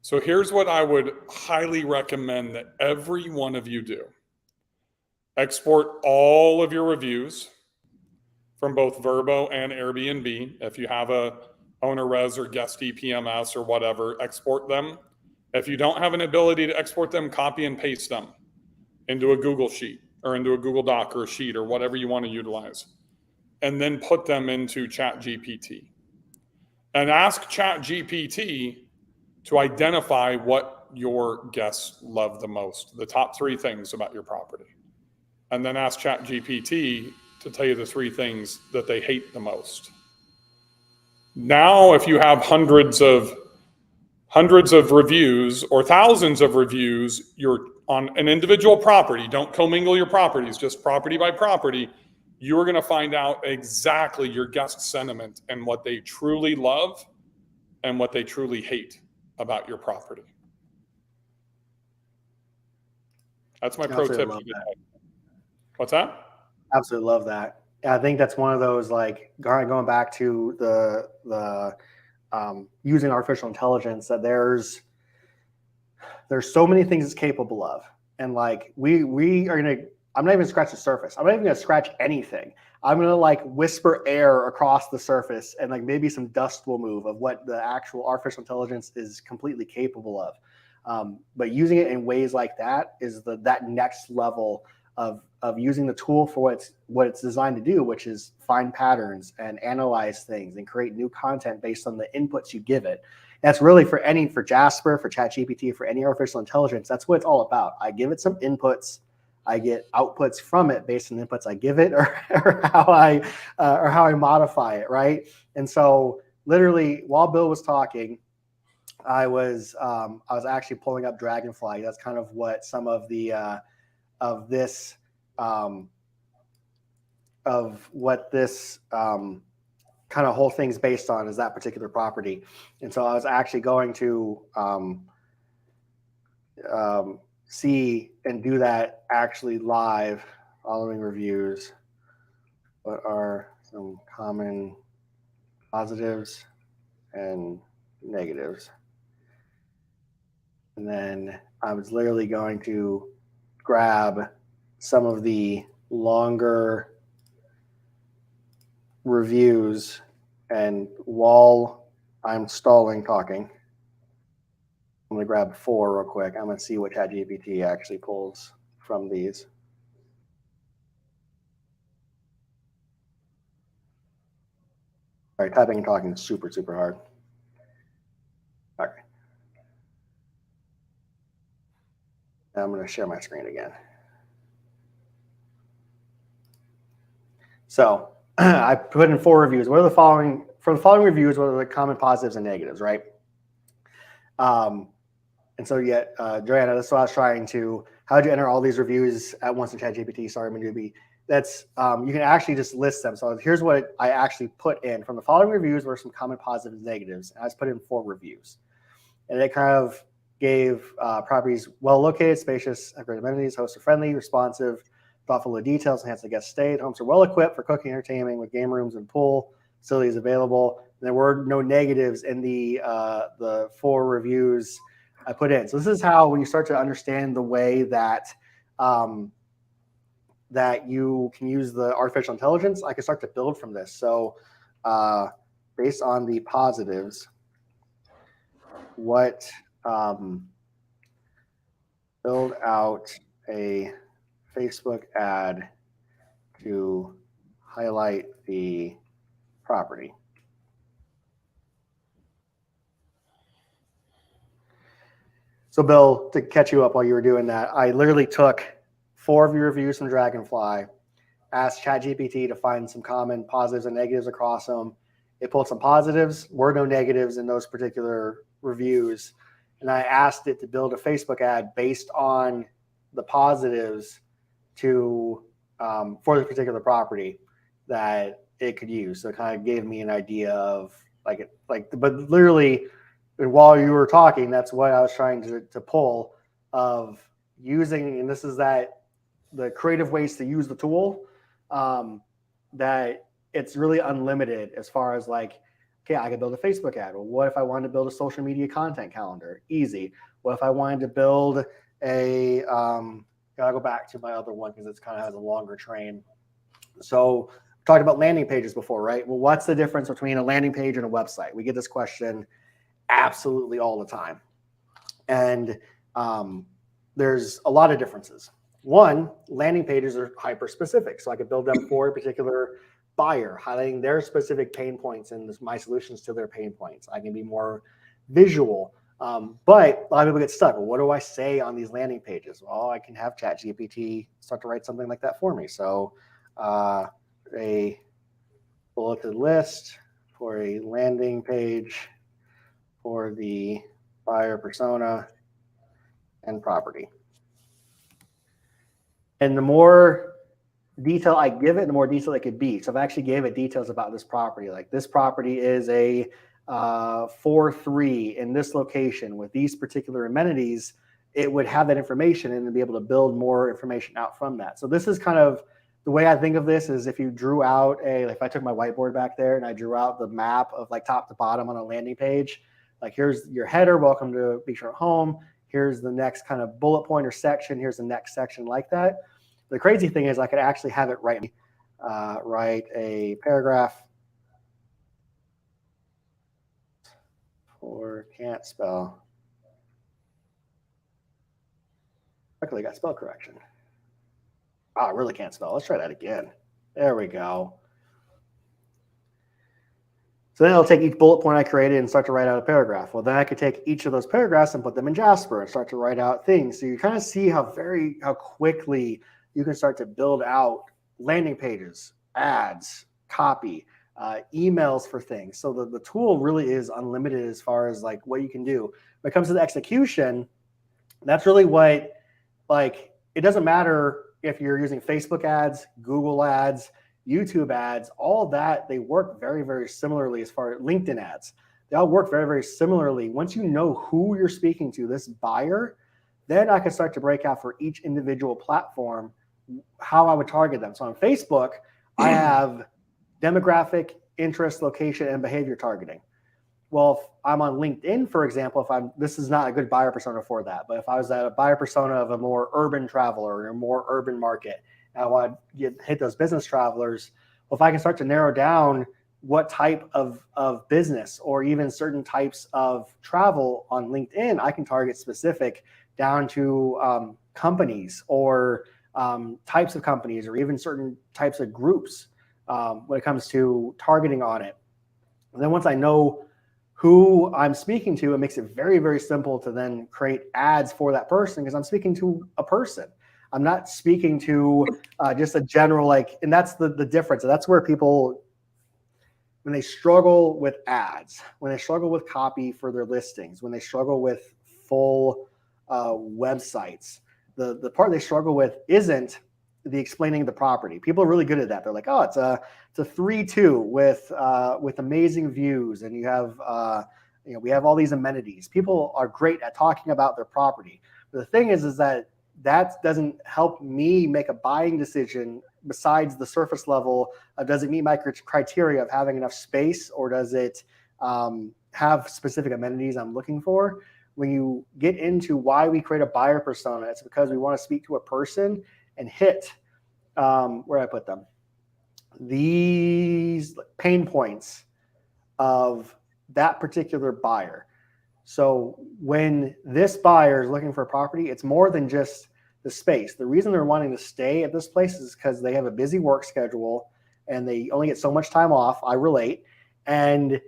So here's what I would highly recommend that every one of you do. Export all of your reviews from both Vrbo and Airbnb. If you have a OwnerRez or Guest EPMS or whatever, export them. If you don't have an ability to export them, copy and paste them into a Google Sheet or into a Google Doc or a sheet or whatever you want to utilize. And then put them into ChatGPT. And ask ChatGPT to identify what your guests love the most, the top 3 things about your property. And then ask ChatGPT to tell you the 3 things that they hate the most. Now, if you have hundreds of reviews or thousands of reviews, you're on an individual property. Don't commingle your properties, just property by property. You're going to find out exactly your guest sentiment and what they truly love and what they truly hate about your property. That's my pro tip. What's that? Absolutely love that. I think that's one of those, like, going back to the using artificial intelligence, that there's so many things it's capable of. And like we are gonna, I'm not even gonna scratch the surface. I'm not even gonna scratch anything. I'm gonna like whisper air across the surface, and like maybe some dust will move of what the actual artificial intelligence is completely capable of. But using it in ways like that is that next level of using the tool for what it's designed to do, which is find patterns and analyze things and create new content based on the inputs you give it. That's really for Jasper, for ChatGPT, for any artificial intelligence. That's what it's all about. I give it some inputs, I get outputs from it based on the inputs I give it, or how I modify it, right? And so, literally, while Bill was talking, I was actually pulling up Dragonfly. That's kind of what some of the of what this kind of whole thing's based on, is that particular property. And so I was actually going to see and do that actually live. Following reviews, what are some common positives and negatives? And then I was literally going to grab some of the longer reviews, and while I'm stalling talking, I'm to grab 4 real quick. I'm going to see what ChatGPT actually pulls from these. All right, typing and talking is super, super hard. Okay. Now I'm going to share my screen again. So I put in 4 reviews. What are the following, for the following reviews, what are the common positives and negatives, right? And so yet, Joanna, that's what I was trying to, how would you enter all these reviews at once in ChatGPT? Sorry, Manubi. That's, you can actually just list them. So here's what I actually put in. From the following reviews were some common positives and negatives. And I just put in 4 reviews. And it kind of gave properties well located, spacious, have great amenities, hosts are friendly, responsive, thoughtful of details, enhance the guest stay. Homes are well equipped for cooking, entertainment with game rooms and pool facilities available. And there were no negatives in the 4 reviews I put in. So this is how, when you start to understand the way that that you can use the artificial intelligence, I can start to build from this. So based on the positives, what build out a Facebook ad to highlight the property. So Bill, to catch you up while you were doing that, I literally took 4 of your reviews from Dragonfly, asked ChatGPT to find some common positives and negatives across them. It pulled some positives, were no negatives in those particular reviews. And I asked it to build a Facebook ad based on the positives to for the particular property that it could use. So it kind of gave me an idea of but literally, while you were talking, that's what I was trying to pull of using, and this is that the creative ways to use the tool, that it's really unlimited as far as like, okay, I could build a Facebook ad. Well, what if I wanted to build a social media content calendar? Easy. What if I wanted to build a, gotta go back to my other one because it's kind of has a longer train. So we talked about landing pages before, right? Well, what's the difference between a landing page and a website? We get this question absolutely all the time. And there's a lot of differences. One, landing pages are hyper specific. So I could build them for a particular buyer, highlighting their specific pain points and my solutions to their pain points. I can be more visual. But a lot of people get stuck. Well, what do I say on these landing pages? Well, I can have ChatGPT start to write something like that for me. So a bulleted list for a landing page for the buyer persona and property. And the more detail I give it, the more detail it could be. So I've actually gave it details about this property. Like this property is a 4-3 in this location with these particular amenities. It would have that information and be able to build more information out from that. So this is kind of the way I think of this is if you drew out if I took my whiteboard back there and I drew out the map of like top to bottom on a landing page, like here's your header, welcome to Beachfront Home. Here's the next kind of bullet point or section. Here's the next section like that. The crazy thing is I could actually have it write a paragraph or can't spell. Luckily, I got spell correction. Oh, I really can't spell. Let's try that again. There we go. So then it'll take each bullet point I created and start to write out a paragraph. Well, then I could take each of those paragraphs and put them in Jasper and start to write out things. So you kind of see how quickly you can start to build out landing pages, ads, copy, emails for things. So the tool really is unlimited as far as like what you can do. When it comes to the execution, that's really what, like, it doesn't matter if you're using Facebook ads, Google ads, YouTube ads, all that, they work very, very similarly as far as LinkedIn ads. They all work very, very similarly. Once you know who you're speaking to, this buyer, then I can start to break out for each individual platform how I would target them. So on Facebook, I have demographic, interest, location, and behavior targeting. Well, if I'm on LinkedIn, for example, this is not a good buyer persona for that, but if I was at a buyer persona of a more urban traveler or a more urban market, and I want to hit those business travelers, well, if I can start to narrow down what type of business or even certain types of travel on LinkedIn, I can target specific down to companies or types of companies or even certain types of groups when it comes to targeting on it. And then once I know who I'm speaking to, it makes it very, very simple to then create ads for that person because I'm speaking to a person. I'm not speaking to just a general, like, and that's the difference. That's where people, when they struggle with ads, when they struggle with copy for their listings, when they struggle with full websites, the part they struggle with isn't the explaining the property. People are really good at that. They're like, oh, it's a 3-2 with amazing views, and you have we have all these amenities. People are great at talking about their property. But the thing is that doesn't help me make a buying decision besides the surface level of does it meet my criteria of having enough space or does it have specific amenities I'm looking for. When you get into why we create a buyer persona, it's because we want to speak to a person and hit where I put them, these pain points of that particular buyer. So when this buyer is looking for a property, it's more than just the space. The reason they're wanting to stay at this place is because they have a busy work schedule and they only get so much time off. I relate. And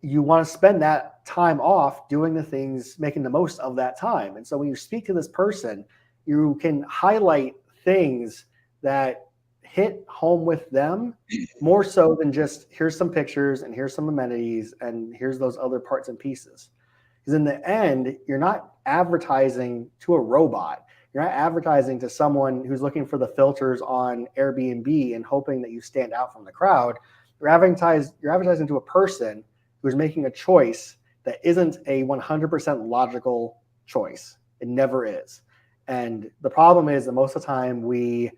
you want to spend that time off doing the things, making the most of that time. And so when you speak to this person, you can highlight things that hit home with them more so than just here's some pictures and here's some amenities and here's those other parts and pieces. Because in the end, you're not advertising to a robot. You're not advertising to someone who's looking for the filters on Airbnb and hoping that you stand out from the crowd. You're advertising to a person who's making a choice that isn't a 100% logical choice. It never is. And the problem is that most of the time we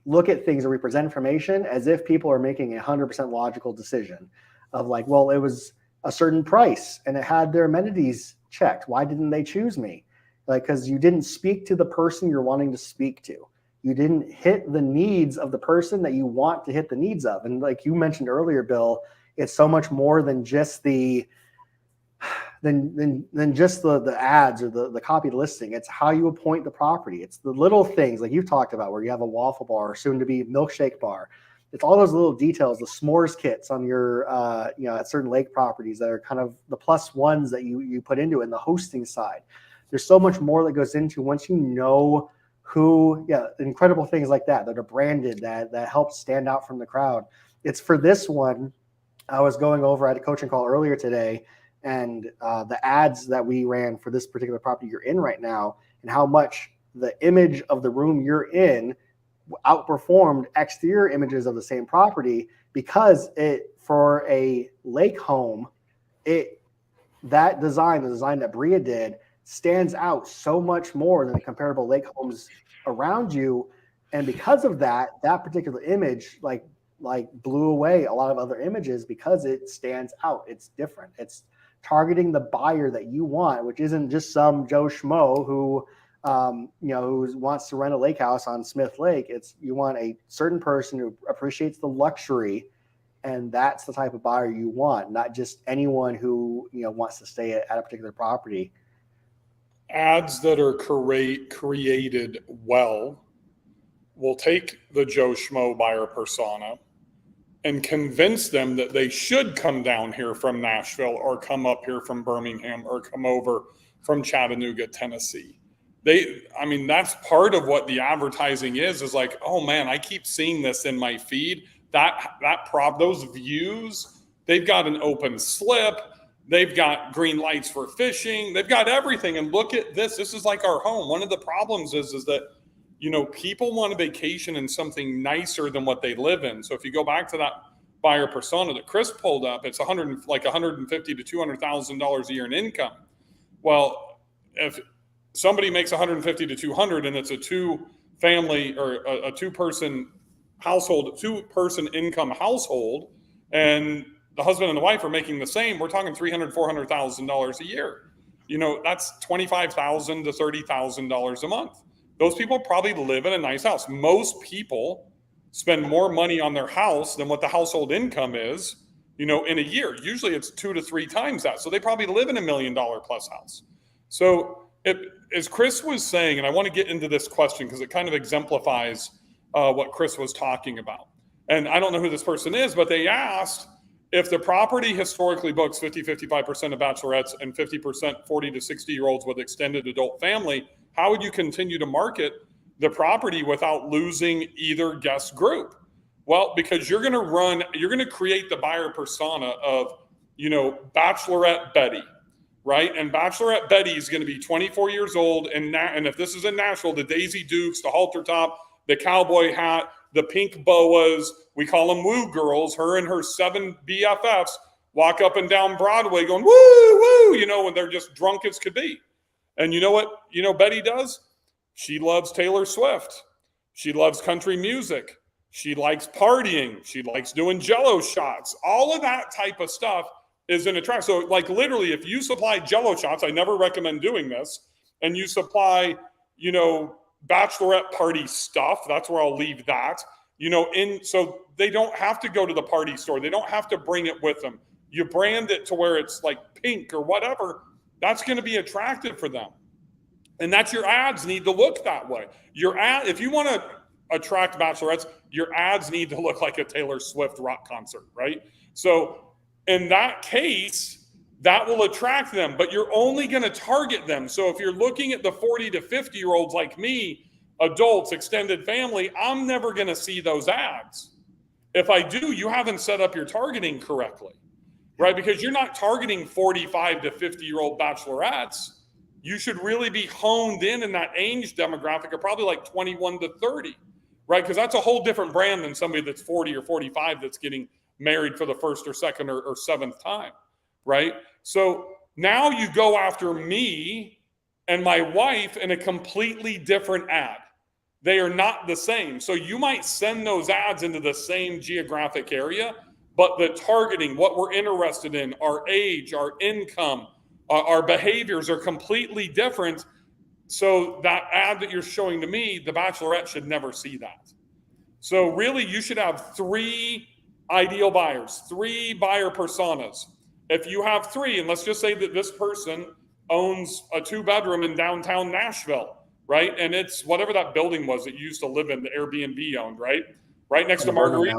look at things or we present information as if people are making a 100% logical decision of like, well, it was a certain price and it had their amenities checked. Why didn't they choose me? Like, because you didn't speak to the person you're wanting to speak to. You didn't hit the needs of the person that you want to hit the needs of. And like you mentioned earlier, Bill, it's so much more than just the the ads or the copied listing. It's how you appoint the property. It's the little things like you've talked about where you have a waffle bar or soon to be milkshake bar. It's all those little details, the s'mores kits on your at certain lake properties that are kind of the plus ones that you put into it, and the hosting side. There's so much more that goes into once you know who, incredible things like that are branded that help stand out from the crowd. It's for this one. I was going over at a coaching call earlier today, and the ads that we ran for this particular property you're in right now, and how much the image of the room you're in outperformed exterior images of the same property because it, for a lake home, the design that Bria did stands out so much more than the comparable lake homes around you. And because of that particular image, like blew away a lot of other images because it stands out. It's different. It's targeting the buyer that you want, which isn't just some Joe Schmo who wants to rent a lake house on Smith Lake. It's you want a certain person who appreciates the luxury, and that's the type of buyer you want, not just anyone who wants to stay at a particular property. Ads that are created well will take the Joe Schmo buyer persona and convince them that they should come down here from Nashville or come up here from Birmingham or come over from Chattanooga, Tennessee. That's part of what the advertising is like, oh man, I keep seeing this in my feed. Those views, they've got an open slip. They've got green lights for fishing. They've got everything. And look at this. This is like our home. One of the problems is that, people want a vacation in something nicer than what they live in. So if you go back to that buyer persona that Chris pulled up, it's $150,000 to $200,000 a year in income. Well, if somebody makes $150,000 to $200,000 and it's a two-family or a two-person household, two-person income household, and the husband and the wife are making the same, we're talking $300,000, $400,000 a year. That's $25,000 to $30,000 a month. Those people probably live in a nice house. Most people spend more money on their house than what the household income is, in a year. Usually it's 2 to 3 times that. So they probably live in $1 million plus house. So as Chris was saying, and I want to get into this question because it kind of exemplifies what Chris was talking about. And I don't know who this person is, but they asked if the property historically books 55% of bachelorettes and 50% 40 to 60-year-olds with extended adult family, how would you continue to market the property without losing either guest group? Well, because you're going to create the buyer persona of, Bachelorette Betty, right? And Bachelorette Betty is going to be 24 years old. And if this is in Nashville, the Daisy Dukes, the halter top, the cowboy hat, the pink boas, we call them woo girls. Her and her 7 BFFs walk up and down Broadway going, woo, woo, when they're just drunk as could be. And you know what, Betty does? She loves Taylor Swift. She loves country music. She likes partying. She likes doing Jell-O shots. All of that type of stuff is an attract. So like literally, if you supply Jell-O shots, I never recommend doing this, and you supply, bachelorette party stuff, that's where I'll leave that, so they don't have to go to the party store. They don't have to bring it with them. You brand it to where it's like pink or whatever. That's going to be attractive for them. And that's your ads need to look that way. If you want to attract bachelorettes, your ads need to look like a Taylor Swift rock concert, right? So in that case, that will attract them, but you're only going to target them. So if you're looking at the 40 to 50-year-olds like me, adults, extended family, I'm never going to see those ads. If I do, you haven't set up your targeting correctly, right? Because you're not targeting 45 to 50-year-old bachelorettes. You should really be honed in that age demographic of probably like 21 to 30, right? Because that's a whole different brand than somebody that's 40 or 45 that's getting married for the first or second or seventh time, right? So now you go after me and my wife in a completely different ad. They are not the same. So you might send those ads into the same geographic area, but the targeting, what we're interested in, our age, our income, our behaviors are completely different. So that ad that you're showing to me, the bachelorette should never see that. So really, you should have 3 ideal buyers, 3 buyer personas. If you have 3, and let's just say that this person owns a 2-bedroom in downtown Nashville, right? And it's whatever that building was that you used to live in, the Airbnb owned, right? Right next to Marguerite.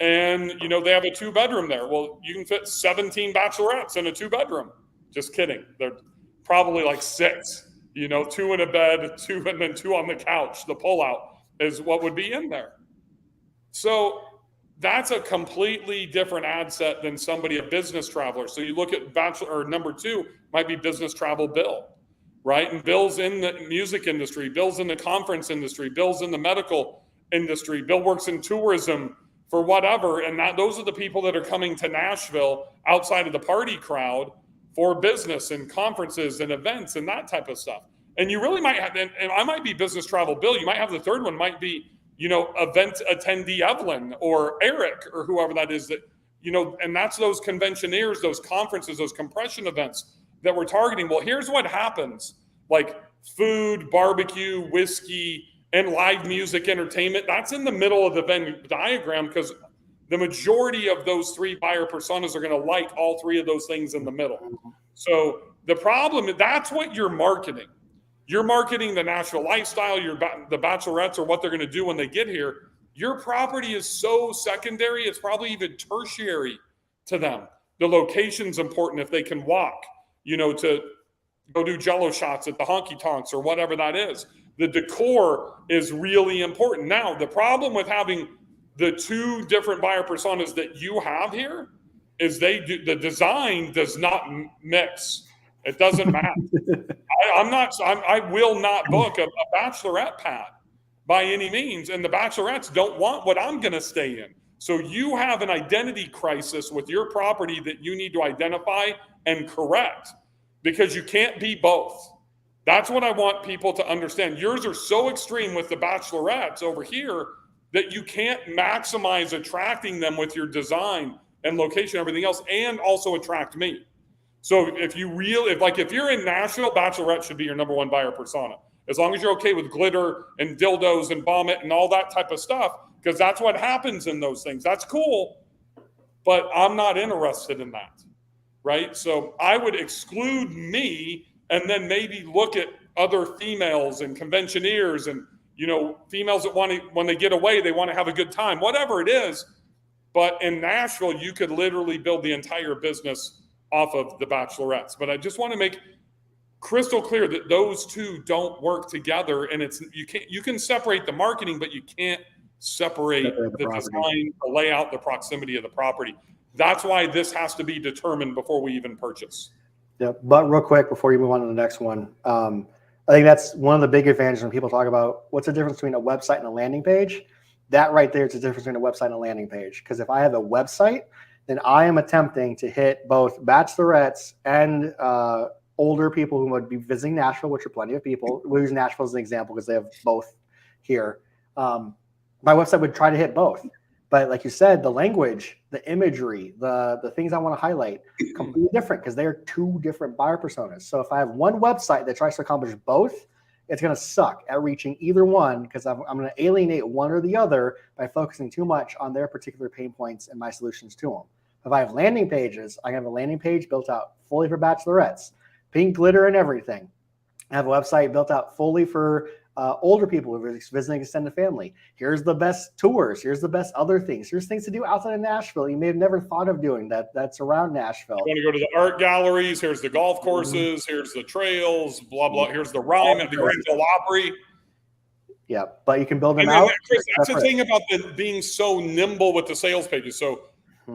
And, they have a 2-bedroom there. Well, you can fit 17 bachelorettes in a 2-bedroom. Just kidding. They're probably like 6, 2 in a bed, 2, and then 2 on the couch. The pullout is what would be in there. So that's a completely different ad set than somebody, a business traveler. So you look at number 2 might be business travel Bill, right? And Bill's in the music industry. Bill's in the conference industry. Bill's in the medical industry. Bill works in tourism for whatever. And those are the people that are coming to Nashville outside of the party crowd for business and conferences and events and that type of stuff. And you really might have, and I might be business travel Bill. You might have the third one might be, event attendee Evelyn or Eric or whoever that is that, and that's those conventioneers, those conferences, those compression events that we're targeting. Well, here's what happens. Like food, barbecue, whiskey, and live music entertainment. That's in the middle of the Venn diagram because the majority of those 3 buyer personas are going to like all 3 of those things in the middle. So the problem, that's what you're marketing. You're marketing the Nashville lifestyle, the bachelorettes or what they're going to do when they get here. Your property is so secondary, it's probably even tertiary to them. The location's important if they can walk, to go do Jell-O shots at the honky tonks or whatever that is. The decor is really important. Now, the problem with having the 2 different buyer personas that you have here is the design does not mix. It doesn't match. I will not book a bachelorette pad by any means. And the bachelorettes don't want what I'm going to stay in. So you have an identity crisis with your property that you need to identify and correct because you can't be both. That's what I want people to understand. Yours are so extreme with the bachelorettes over here that you can't maximize attracting them with your design and location, everything else, and also attract me. So if you're in Nashville, bachelorette should be your number 1 buyer persona. As long as you're okay with glitter and dildos and vomit and all that type of stuff, because that's what happens in those things. That's cool, but I'm not interested in that, right? So I would exclude me and then maybe look at other females and conventioneers and, you know, females that want to, when they get away, they want to have a good time, whatever it is. But in Nashville, you could literally build the entire business off of the bachelorettes. But I just want to make crystal clear that those two don't work together, and it's you can separate the marketing, but you can't separate the design, the layout, the proximity of the property. That's why this has to be determined before we even purchase. Yeah, but real quick before you move on to the next one, I think that's one of the big advantages when people talk about what's the difference between a website and a landing page. That right there is the difference between a website and a landing page. Because if I have a website, then I am attempting to hit both bachelorettes and older people who would be visiting Nashville, which are plenty of people. We'll use Nashville as an example because they have both here. My website would try to hit both. But like you said, the language, the imagery, the things I want to highlight, completely different because they are two different buyer personas. So if I have one website that tries to accomplish both, it's going to suck at reaching either one because I'm going to alienate one or the other by focusing too much on their particular pain points and my solutions to them. If I have landing pages, I have a landing page built out fully for bachelorettes, pink glitter and everything. I have a website built out fully for older people who are visiting extended family. Here's the best tours. Here's the best other things. Here's things to do outside of Nashville you may have never thought of doing that's around Nashville. You want to go to the art galleries. Here's the golf courses. Here's the trails, blah, blah. Here's the Rhine at the Grand Ole Opry. Yeah, but you can build them out. Chris, that's the thing about being so nimble with the sales pages. So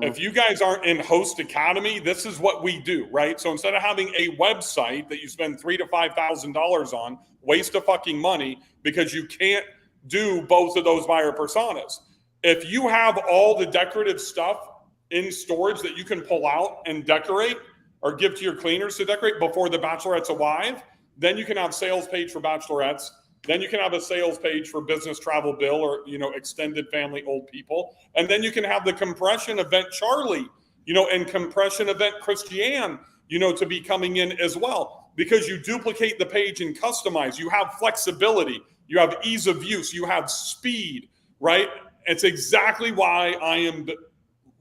if you guys aren't in Host Academy, this is what we do, right? So instead of having a website that you spend $3,000 to $5,000 on, waste of fucking money because you can't do both of those buyer personas. If you have all the decorative stuff in storage that you can pull out and decorate or give to your cleaners to decorate before the bachelorettes arrive, then you can have sales page for bachelorettes. Then you can have a sales page for business travel bill or, you know, extended family old people. And then you can have the compression event Charlie, you know, and compression event Christiane, you know, to be coming in as well. Because you duplicate the page and customize. You have flexibility. You have ease of use. You have speed, right? It's exactly why I am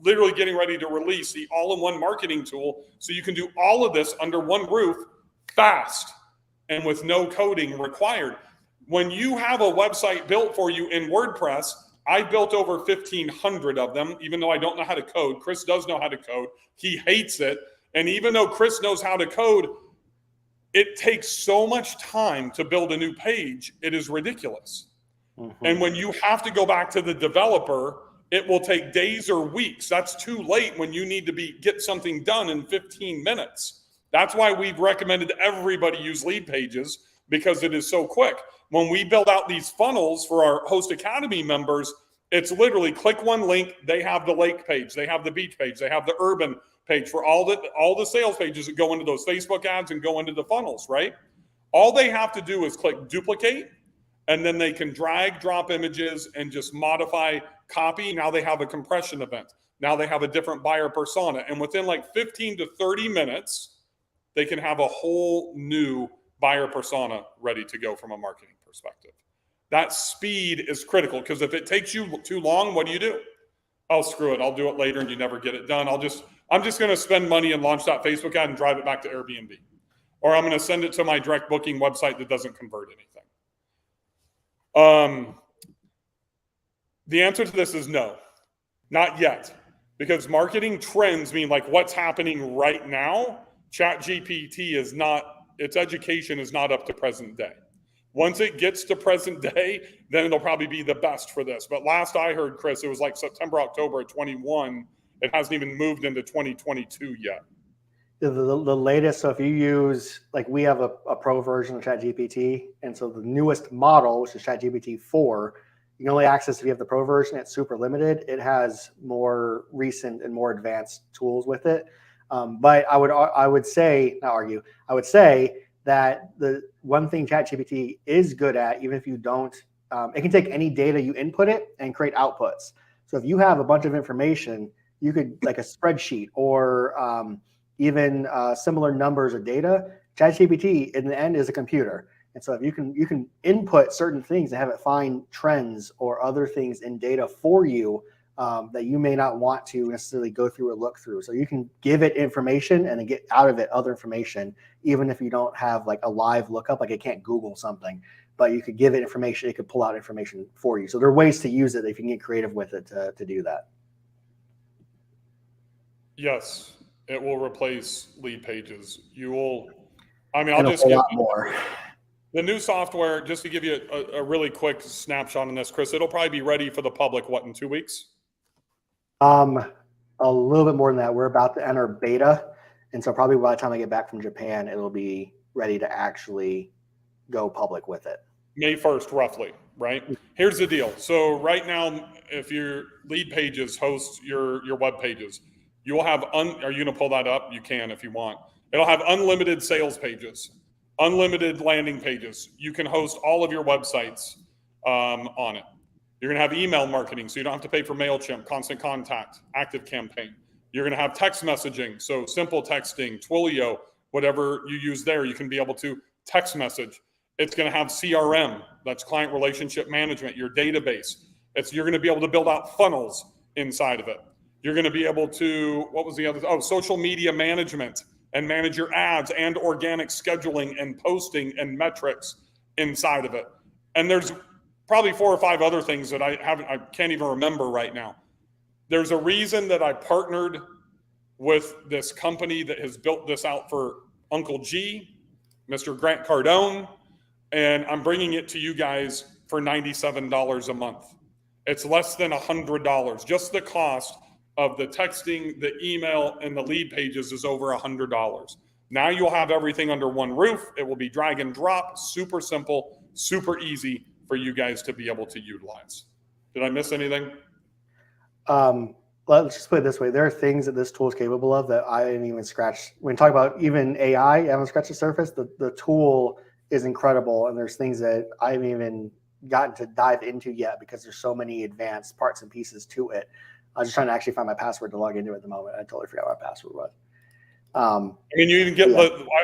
literally getting ready to release the all-in-one marketing tool so you can do all of this under one roof fast and with no coding required. When you have a website built for you in WordPress, I built over 1,500 of them, even though I don't know how to code. Chris does know how to code. He hates it. And even though Chris knows how to code, it takes so much time to build a new page. It is ridiculous. And when you have to go back to the developer, it will take days or weeks. That's too late when you need to get something done in 15 minutes. That's why we've recommended everybody use Lead Pages because it is so quick. When we build out these funnels for our Host Academy members, it's literally click one link. They have the lake page. They have the beach page. They have the urban page for all the sales pages that go into those Facebook ads and go into the funnels, right? All they have to do is click duplicate, and then they can drag, drop images, and just modify copy. Now they have a compression event. Now they have a different buyer persona. And within like 15 to 30 minutes, they can have a whole new buyer persona ready to go from a marketing perspective. That speed is critical because if it takes you too long, what do? Oh, screw it. I'll do it later and you never get it done. I'm just going to spend money and launch that Facebook ad and drive it back to Airbnb. Or I'm going to send it to my direct booking website that doesn't convert anything. The answer to this is no, not yet. Because marketing trends mean like what's happening right now. ChatGPT is not, its education is not up to present day. Once it gets to present day, then it'll probably be the best for this. But last I heard, Chris, it was like September, October of 21. It hasn't even moved into 2022 yet. The latest, so if you use, like we have a pro version of ChatGPT, and so the newest model, which is ChatGPT 4, you can only access if you have the pro version. It's super limited. It has more recent and more advanced tools with it. But I would say, not argue, I would say that the one thing ChatGPT is good at, even if you don't, it can take any data you input it and create outputs. So if you have a bunch of information, you could, like a spreadsheet or even similar numbers or data, ChatGPT in the end is a computer. And so if you can input certain things and have it find trends or other things in data for you that you may not want to necessarily go through or look through. So you can give it information and then get out of it other information, even if you don't have like a live lookup, like it can't Google something, but you could give it information, it could pull out information for you. So there are ways to use it if you can get creative with it to do that. Yes, it will replace lead pages. You will, I mean, And I'll a just whole give lot more. the new software, just to give you a really quick snapshot on this, Chris, it'll probably be ready for the public, what, in 2 weeks? A little bit more than that. We're about to enter beta. And so probably by the time I get back from Japan, it'll be ready to actually go public with it. May 1st, roughly, right? Here's the deal. So right now, if your lead pages host your web pages, you will have, are you going to pull that up? You can if you want. It'll have unlimited sales pages, unlimited landing pages. You can host all of your websites on it. You're going to have email marketing, so you don't have to pay for MailChimp, Constant Contact, ActiveCampaign. You're going to have text messaging, so simple texting, Twilio, whatever you use there, you can be able to text message. It's going to have CRM, that's client relationship management, your database. You're going to be able to build out funnels inside of it. You're going to be able to, what was the other? Oh, social media management and manage your ads and organic scheduling and posting and metrics inside of it. And there's probably 4 or 5 other things that I can't even remember right now. There's a reason that I partnered with this company that has built this out for Uncle G, Mr. Grant Cardone, and I'm bringing it to you guys for $97 a month. It's less than $100. Just the cost of the texting, the email, and the lead pages is over $100. Now you'll have everything under one roof. It will be drag and drop, super simple, super easy for you guys to be able to utilize. Did I miss anything? Let's just put it this way. There are things that this tool is capable of that I didn't even scratch. When you talk about even AI, I haven't scratched the surface. The tool is incredible. And there's things that I haven't even gotten to dive into yet because there's so many advanced parts and pieces to it. I was just trying to actually find my password to log into it at the moment. I totally forgot what my password was. I mean, you even get,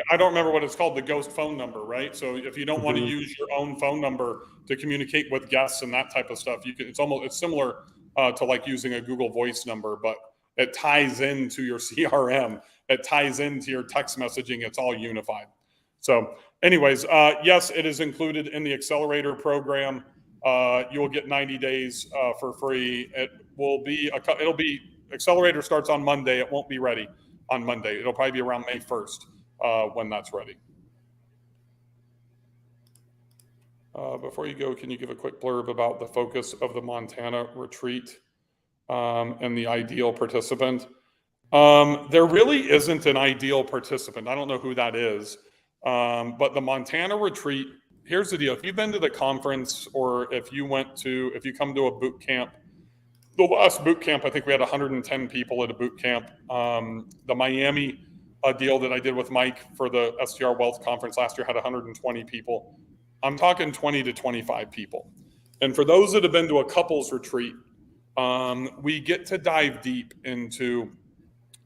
I don't remember what it's called, the ghost phone number, right? So if you don't want to use your own phone number to communicate with guests and that type of stuff, you can, it's similar to like using a Google Voice number, but it ties into your CRM. It ties into your text messaging. It's all unified. So anyways, yes, it is included in the accelerator program. You will get 90 days for free. It'll be accelerator starts on Monday. It won't be ready on Monday. It'll probably be around May 1st when that's ready. Before you go, can you give a quick blurb about the focus of the Montana retreat and the ideal participant? There really isn't an ideal participant. I don't know who that is, but the Montana retreat, here's the deal. If you've been to the conference or if you come to a boot camp, the last boot camp, I think we had 110 people at a boot camp. The Miami deal that I did with Mike for the STR Wealth Conference last year had 120 people. I'm talking 20 to 25 people. And for those that have been to a couples retreat, we get to dive deep into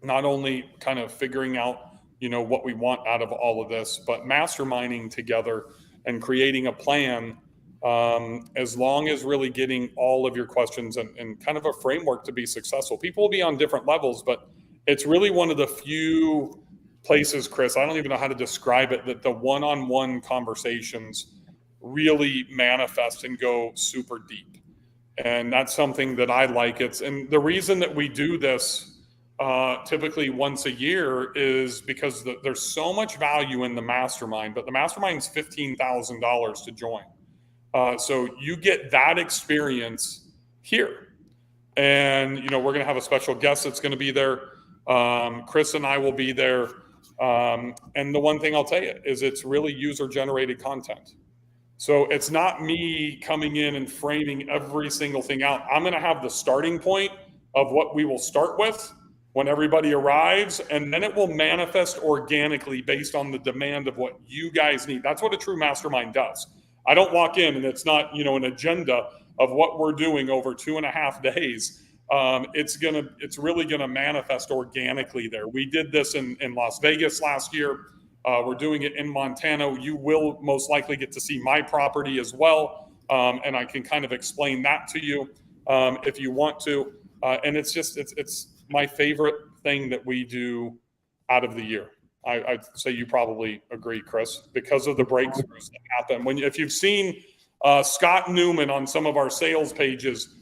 not only kind of figuring out, what we want out of all of this, but masterminding together and creating a plan as long as really getting all of your questions and kind of a framework to be successful. People will be on different levels, but it's really one of the few places, Chris, I don't even know how to describe it, that the one-on-one conversations really manifest and go super deep. And that's something that I like. And the reason that we do this typically once a year is because there's so much value in the mastermind, but the mastermind's $15,000 to join. So you get that experience here. And, we're going to have a special guest that's going to be there. Chris and I will be there. And the one thing I'll tell you is it's really user-generated content. So it's not me coming in and framing every single thing out. I'm going to have the starting point of what we will start with when everybody arrives, and then it will manifest organically based on the demand of what you guys need. That's what a true mastermind does. I don't walk in and it's not, an agenda of what we're doing over 2.5 days. It's really gonna manifest organically there. We did this in Las Vegas last year. We're doing it in Montana. You will most likely get to see my property as well, and I can kind of explain that to you if you want to. And it's my favorite thing that we do out of the year. I'd say you probably agree, Chris, because of the breakthroughs that happen. If you've seen Scott Newman on some of our sales pages,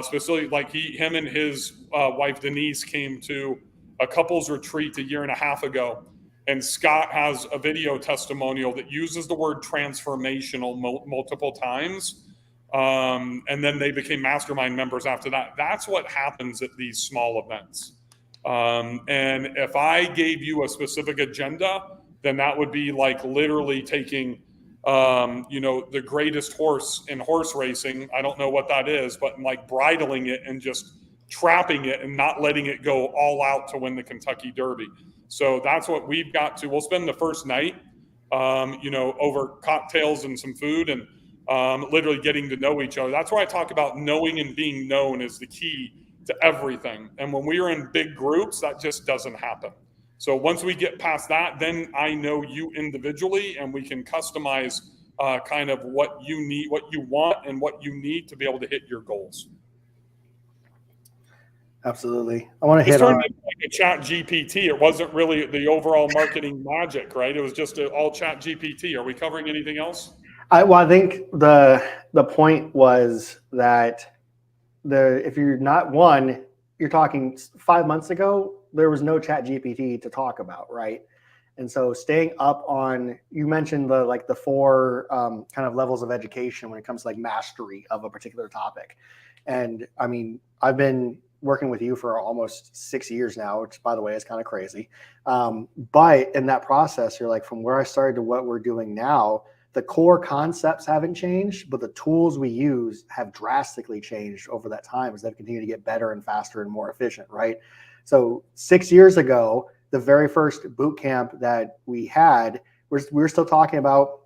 specifically like him and his wife Denise came to a couples retreat a year and a half ago, and Scott has a video testimonial that uses the word transformational multiple times. And then they became mastermind members after that. That's what happens at these small events. And if I gave you a specific agenda, then that would be like literally taking, the greatest horse in horse racing. I don't know what that is, but like bridling it and just trapping it and not letting it go all out to win the Kentucky Derby. So that's what we've got to. We'll spend the first night, over cocktails and some food and literally getting to know each other. That's why I talk about knowing and being known is the key to everything. And when we are in big groups, that just doesn't happen. So once we get past that, then I know you individually and we can customize kind of what you need, what you want, and what you need to be able to hit your goals. Absolutely. I want to hit It's on turned into like a Chat GPT. It wasn't really the overall marketing magic, right? It was just all Chat GPT. Are we covering anything else? I think the point was that if you're not one, you're talking 5 months ago, there was no Chat GPT to talk about, right? And so staying up on, you mentioned the four kind of levels of education when it comes to like mastery of a particular topic. And I mean, I've been working with you for almost 6 years now, which by the way is kind of crazy. But in that process, you're like, from where I started to what we're doing now, the core concepts haven't changed, but the tools we use have drastically changed over that time as they've continued to get better and faster and more efficient, right? So 6 years ago, the very first boot camp that we had, we were still talking about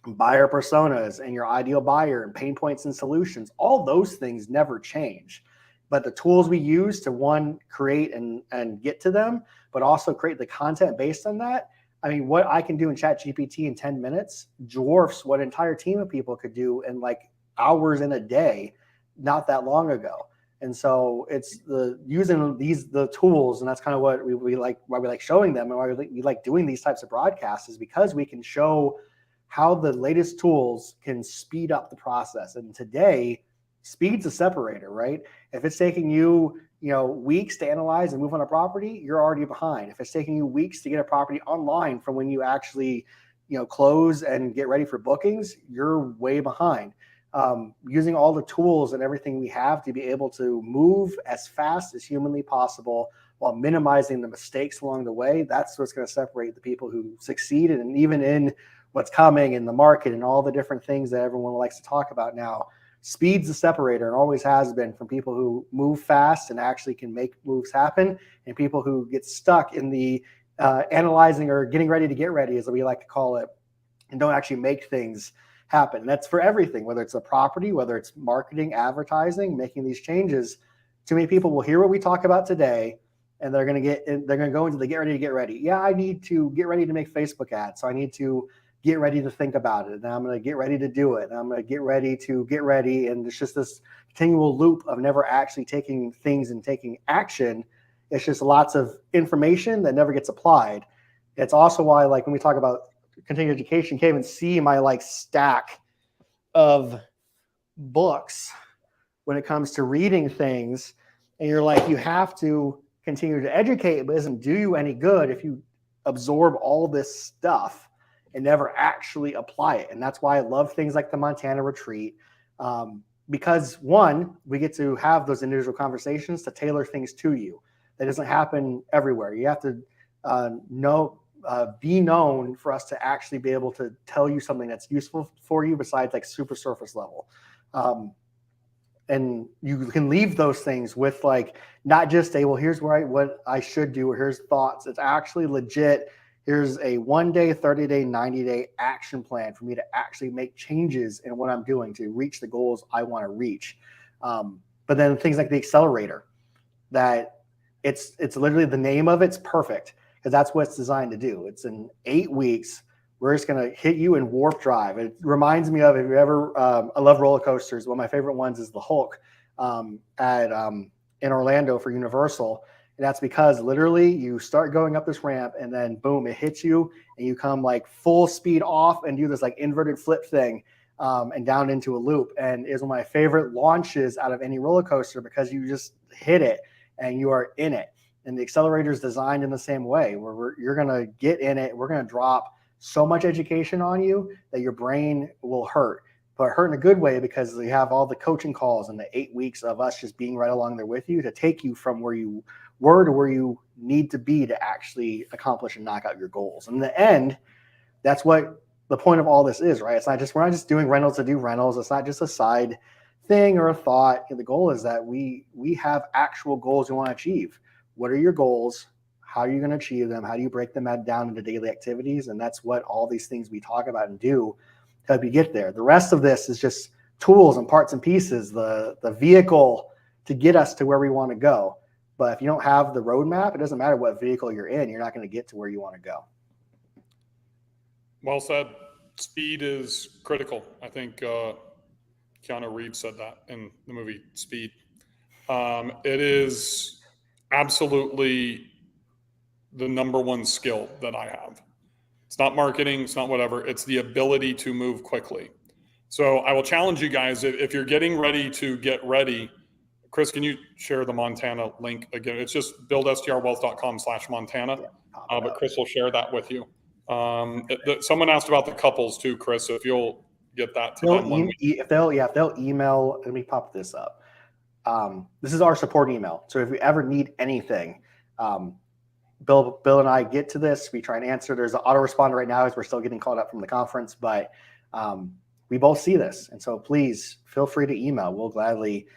buyer personas and your ideal buyer and pain points and solutions. All those things never change. But the tools we use to, one, create and get to them, but also create the content based on that. I mean, what I can do in ChatGPT in 10 minutes dwarfs what an entire team of people could do in like hours in a day, not that long ago. And so it's using the tools, and that's kind of what we like, why we like showing them, and why we like doing these types of broadcasts, is because we can show how the latest tools can speed up the process. And today, speed's a separator, right? If it's taking you, weeks to analyze and move on a property, you're already behind. If it's taking you weeks to get a property online from when you actually, close and get ready for bookings, you're way behind. Using all the tools and everything we have to be able to move as fast as humanly possible while minimizing the mistakes along the way, that's what's going to separate the people who succeeded. And even in what's coming in the market and all the different things that everyone likes to talk about now, speed's the separator and always has been, from people who move fast and actually can make moves happen, and people who get stuck in the analyzing or getting ready to get ready, as we like to call it, and don't actually make things happen. And that's for everything, whether it's a property, whether it's marketing, advertising, making these changes. Too many people will hear what we talk about today, and they're going to go into the get ready to get ready. Yeah, I need to get ready to make Facebook ads, so I need to get ready to think about it, and I'm going to get ready to do it, and I'm going to get ready to get ready. And it's just this continual loop of never actually taking things and taking action. It's just lots of information that never gets applied. It's also why, like, when we talk about continuing education, you can't even see my stack of books when it comes to reading things. And you're like, you have to continue to educate, but it doesn't do you any good if you absorb all this stuff and never actually apply it. And that's why I love things like the Montana retreat, because one, we get to have those individual conversations to tailor things to you. That doesn't happen everywhere. You have to be known for us to actually be able to tell you something that's useful for you besides like super surface level. And you can leave those things with like, not just say, well, here's what I should do, or here's thoughts. It's actually legit. Here's a 1 day, 30 day, 90 day action plan for me to actually make changes in what I'm doing to reach the goals I want to reach. But then things like the accelerator, that it's literally, the name of it's perfect, because that's what it's designed to do. It's in 8 weeks. We're just going to hit you in warp drive. It reminds me of, if you ever, I love roller coasters. One of my favorite ones is the Hulk in Orlando for Universal. And that's because literally you start going up this ramp and then boom, it hits you and you come like full speed off and do this like inverted flip thing and down into a loop. And is one of my favorite launches out of any roller coaster because you just hit it and you are in it. And the accelerator is designed in the same way where you're going to get in it. We're going to drop so much education on you that your brain will hurt, but hurt in a good way because we have all the coaching calls and the 8 weeks of us just being right along there with you to take you from where you were to where you need to be to actually accomplish and knock out your goals. In the end, that's what the point of all this is, right? It's not just, we're not just doing rentals to do rentals. It's not just a side thing or a thought. The goal is that we have actual goals we want to achieve. What are your goals? How are you going to achieve them? How do you break them down into daily activities? And that's what all these things we talk about and do to help you get there. The rest of this is just tools and parts and pieces, the vehicle to get us to where we want to go. But if you don't have the roadmap, it doesn't matter what vehicle you're in, you're not going to get to where you want to go. Well said. Speed is critical. I think Keanu Reeves said that in the movie Speed. It is absolutely the number one skill that I have. It's not marketing, it's not whatever, it's the ability to move quickly. So I will challenge you guys, if you're getting ready to get ready, Chris, can you share the Montana link again? It's just buildstrwealth.com/Montana, but Chris will share that with you. Someone asked about the couples too, Chris, if you'll get that to them. If they'll email, let me pop this up. This is our support email. So if you ever need anything, Bill and I get to this. We try and answer. There's an autoresponder right now as we're still getting called up from the conference, but we both see this. And so please feel free to email. We'll gladly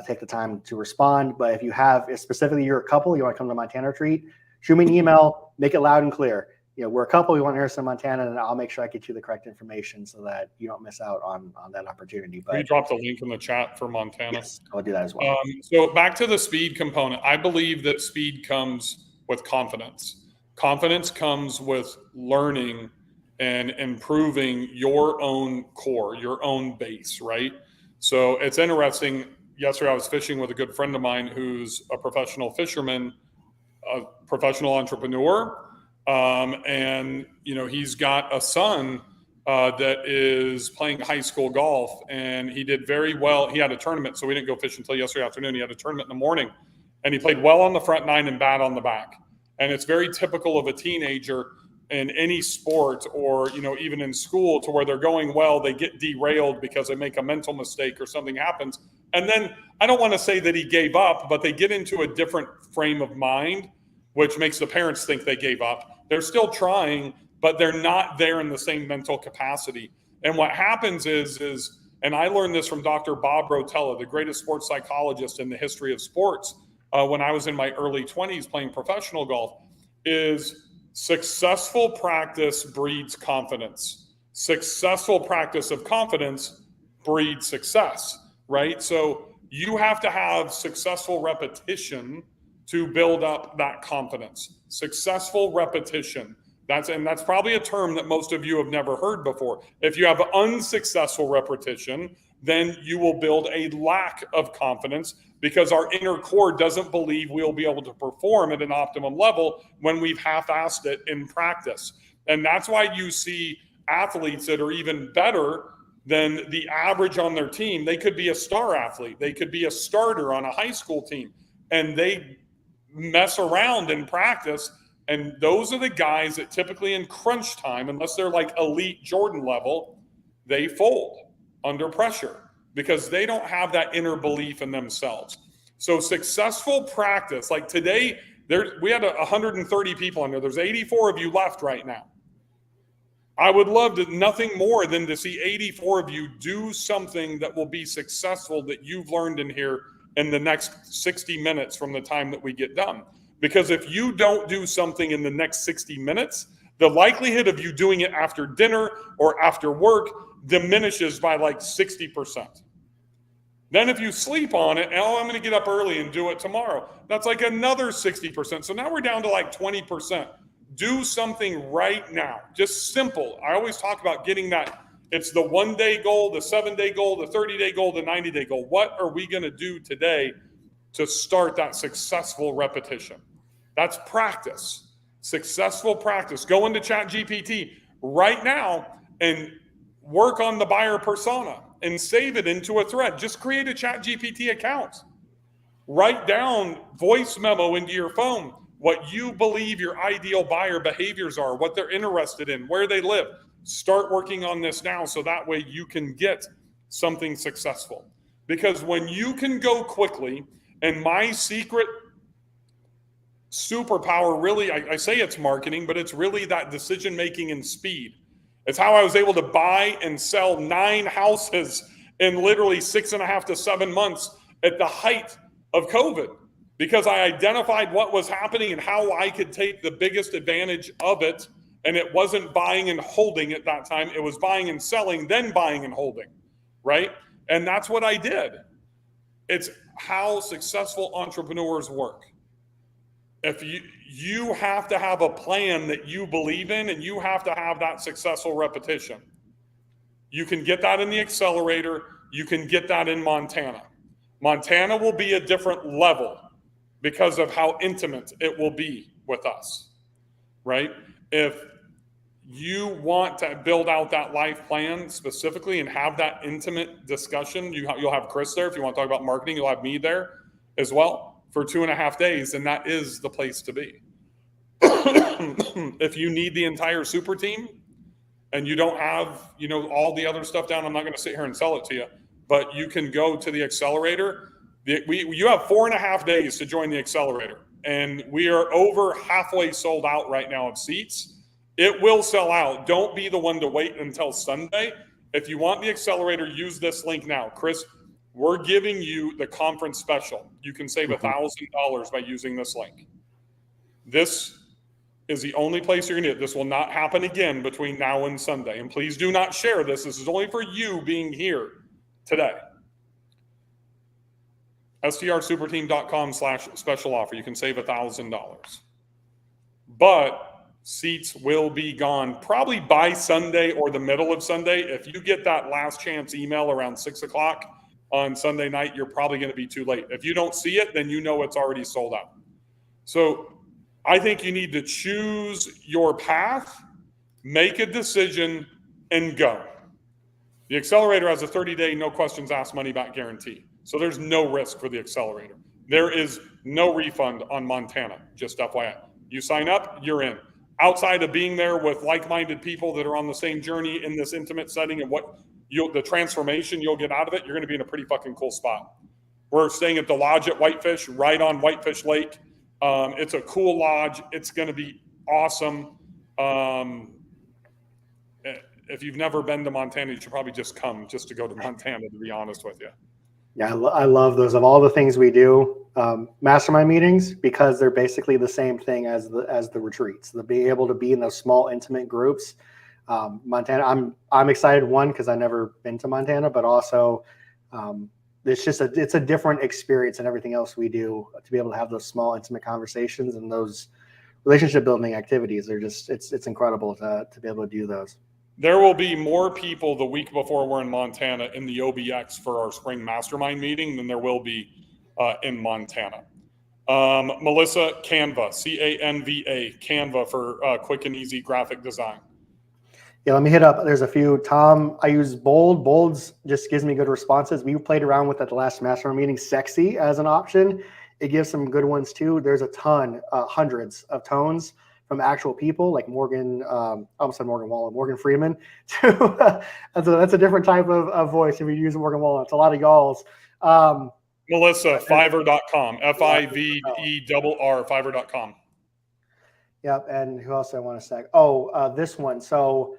take the time to respond. But if you have, if specifically you're a couple, you want to come to Montana retreat, shoot me an email, make it loud and clear. You know, we're a couple, we want Harrison, Montana, and I'll make sure I get you the correct information so that you don't miss out on that opportunity. But we dropped a link in the chat for Montana. Yes, I'll do that as well. So back to the speed component. I believe that speed comes with confidence. Confidence comes with learning and improving your own core, your own base, right? So it's interesting. Yesterday I was fishing with a good friend of mine who's a professional fisherman, a professional entrepreneur. And, you know, he's got a son that is playing high school golf, and he did very well. He had a tournament, so we didn't go fishing until yesterday afternoon. He had a tournament in the morning, and he played well on the front nine and bad on the back. And it's very typical of a teenager in any sport or, you know, even in school, to where they're going well, they get derailed because they make a mental mistake or something happens. And then I don't want to say that he gave up, but they get into a different frame of mind, which makes the parents think they gave up. They're still trying, but they're not there in the same mental capacity. And what happens is, and I learned this from Dr. Bob Rotella, the greatest sports psychologist in the history of sports, when I was in my early 20s playing professional golf, is successful practice breeds confidence. Successful practice of confidence breeds success, right? So you have to have successful repetition to build up that confidence. Successful repetition. That's probably a term that most of you have never heard before. If you have unsuccessful repetition, then you will build a lack of confidence because our inner core doesn't believe we'll be able to perform at an optimum level when we've half-assed it in practice. And that's why you see athletes that are even better than the average on their team. They could be a star athlete. They could be a starter on a high school team, and they mess around in practice. And those are the guys that typically in crunch time, unless they're like elite Jordan level, they fold under pressure because they don't have that inner belief in themselves. So successful practice, like today, we had 130 people in there. There's 84 of you left right now. I would love nothing more than to see 84 of you do something that will be successful that you've learned in here in the next 60 minutes from the time that we get done. Because if you don't do something in the next 60 minutes, the likelihood of you doing it after dinner or after work diminishes by like 60%. Then if you sleep on it, I'm going to get up early and do it tomorrow, that's like another 60%. So now we're down to like 20%. Do something right now. Just simple. I always talk about getting that. It's the 1-day goal, the 7-day goal, the 30-day goal, the 90-day goal. What are we going to do today to start that successful repetition? That's practice. Successful practice. Go into ChatGPT right now and work on the buyer persona and save it into a thread. Just create a ChatGPT account. Write down, voice memo into your phone what you believe your ideal buyer behaviors are, what they're interested in, where they live. Start working on this now so that way you can get something successful. Because when you can go quickly, and my secret superpower really, I say it's marketing, but it's really that decision making and speed. It's how I was able to buy and sell 9 houses in literally 6.5 to 7 months at the height of COVID, because I identified what was happening and how I could take the biggest advantage of it. And it wasn't buying and holding at that time. It was buying and selling, then buying and holding, right? And that's what I did. It's how successful entrepreneurs work. If you have to have a plan that you believe in, and you have to have that successful repetition. You can get that in the accelerator. You can get that in Montana. Montana will be a different level because of how intimate it will be with us, right? If you want to build out that life plan specifically and have that intimate discussion, you'll have Chris there. If you want to talk about marketing, you'll have me there as well for 2.5 days, and that is the place to be. If you need the entire super team and you don't have, all the other stuff down, I'm not going to sit here and sell it to you, but you can go to the accelerator. You have 4.5 days to join the accelerator, and we are over halfway sold out right now of seats. It will sell out. Don't be the one to wait until Sunday. If you want the accelerator, use this link now. Chris, we're giving you the conference special. You can save $1,000 by using this link. This is the only place you're going to get. This will not happen again between now and Sunday. And please do not share this. This is only for you being here today. strsuperteam.com/special offer. You can save $1,000. But seats will be gone probably by Sunday or the middle of Sunday. If you get that last chance email around 6 o'clock on Sunday night, you're probably going to be too late. If you don't see it, then you know it's already sold out. So I think you need to choose your path, make a decision, and go. The accelerator has a 30-day, no questions asked, money back guarantee. So there's no risk for the accelerator. There is no refund on Montana, just FYI. You sign up, you're in. Outside of being there with like-minded people that are on the same journey in this intimate setting, and the transformation you'll get out of it, you're going to be in a pretty fucking cool spot. We're staying at the lodge at Whitefish, right on Whitefish Lake. It's a cool lodge. It's going to be awesome. If you've never been to Montana, you should probably just come just to go to Montana, to be honest with you. Yeah, I love those. Of all the things we do, mastermind meetings, because they're basically the same thing as the retreats. The being able to be in those small, intimate groups. Montana, I'm excited, one, because I've never been to Montana, but also it's a different experience than everything else we do, to be able to have those small, intimate conversations and those relationship building activities. They're just, it's incredible to be able to do those. There will be more people the week before we're in Montana in the OBX for our spring mastermind meeting than there will be in Montana. Melissa, Canva, C-A-N-V-A, Canva for quick and easy graphic design. Yeah, let me hit up. There's a few. Tom, I use Bold. Bold's just gives me good responses. We played around with at the last mastermind meeting, Sexy as an option. It gives some good ones too. There's a ton, hundreds of tones from actual people like Morgan, I almost said Morgan Wallen, Morgan Freeman. That's a different type of voice if you use Morgan Wallen. It's a lot of y'alls. Melissa, Fiverr.com, Fiverr, Fiverr.com. Yep, and who else I want to say? Oh, this one. So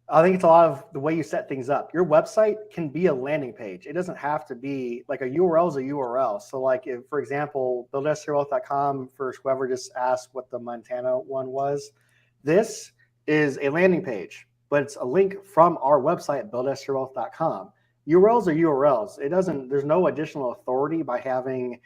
I think it's a lot of the way you set things up. Your website can be a landing page. It doesn't have to be like a URL is a URL. So like if, for example, buildstrwealth.com for whoever just asked what the Montana one was, this is a landing page, but it's a link from our website, buildstrwealth.com. URLs are URLs. There's no additional authority by having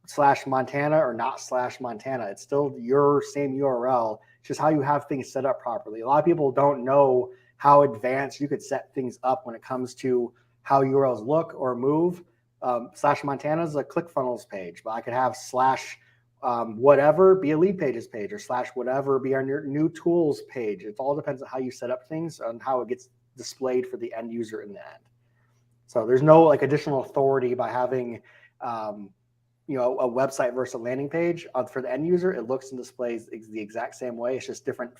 slash Montana or not slash Montana. It's still your same URL. It's just how you have things set up properly. A lot of people don't know how advanced you could set things up when it comes to how URLs look or move. Slash Montana is a ClickFunnels page, but I could have slash whatever be a lead pages page, or slash whatever be our new tools page. It all depends on how you set up things and how it gets displayed for the end user in the end. So there's no like additional authority by having you know, a website versus a landing page. For the end user, it looks and displays the exact same way. It's just different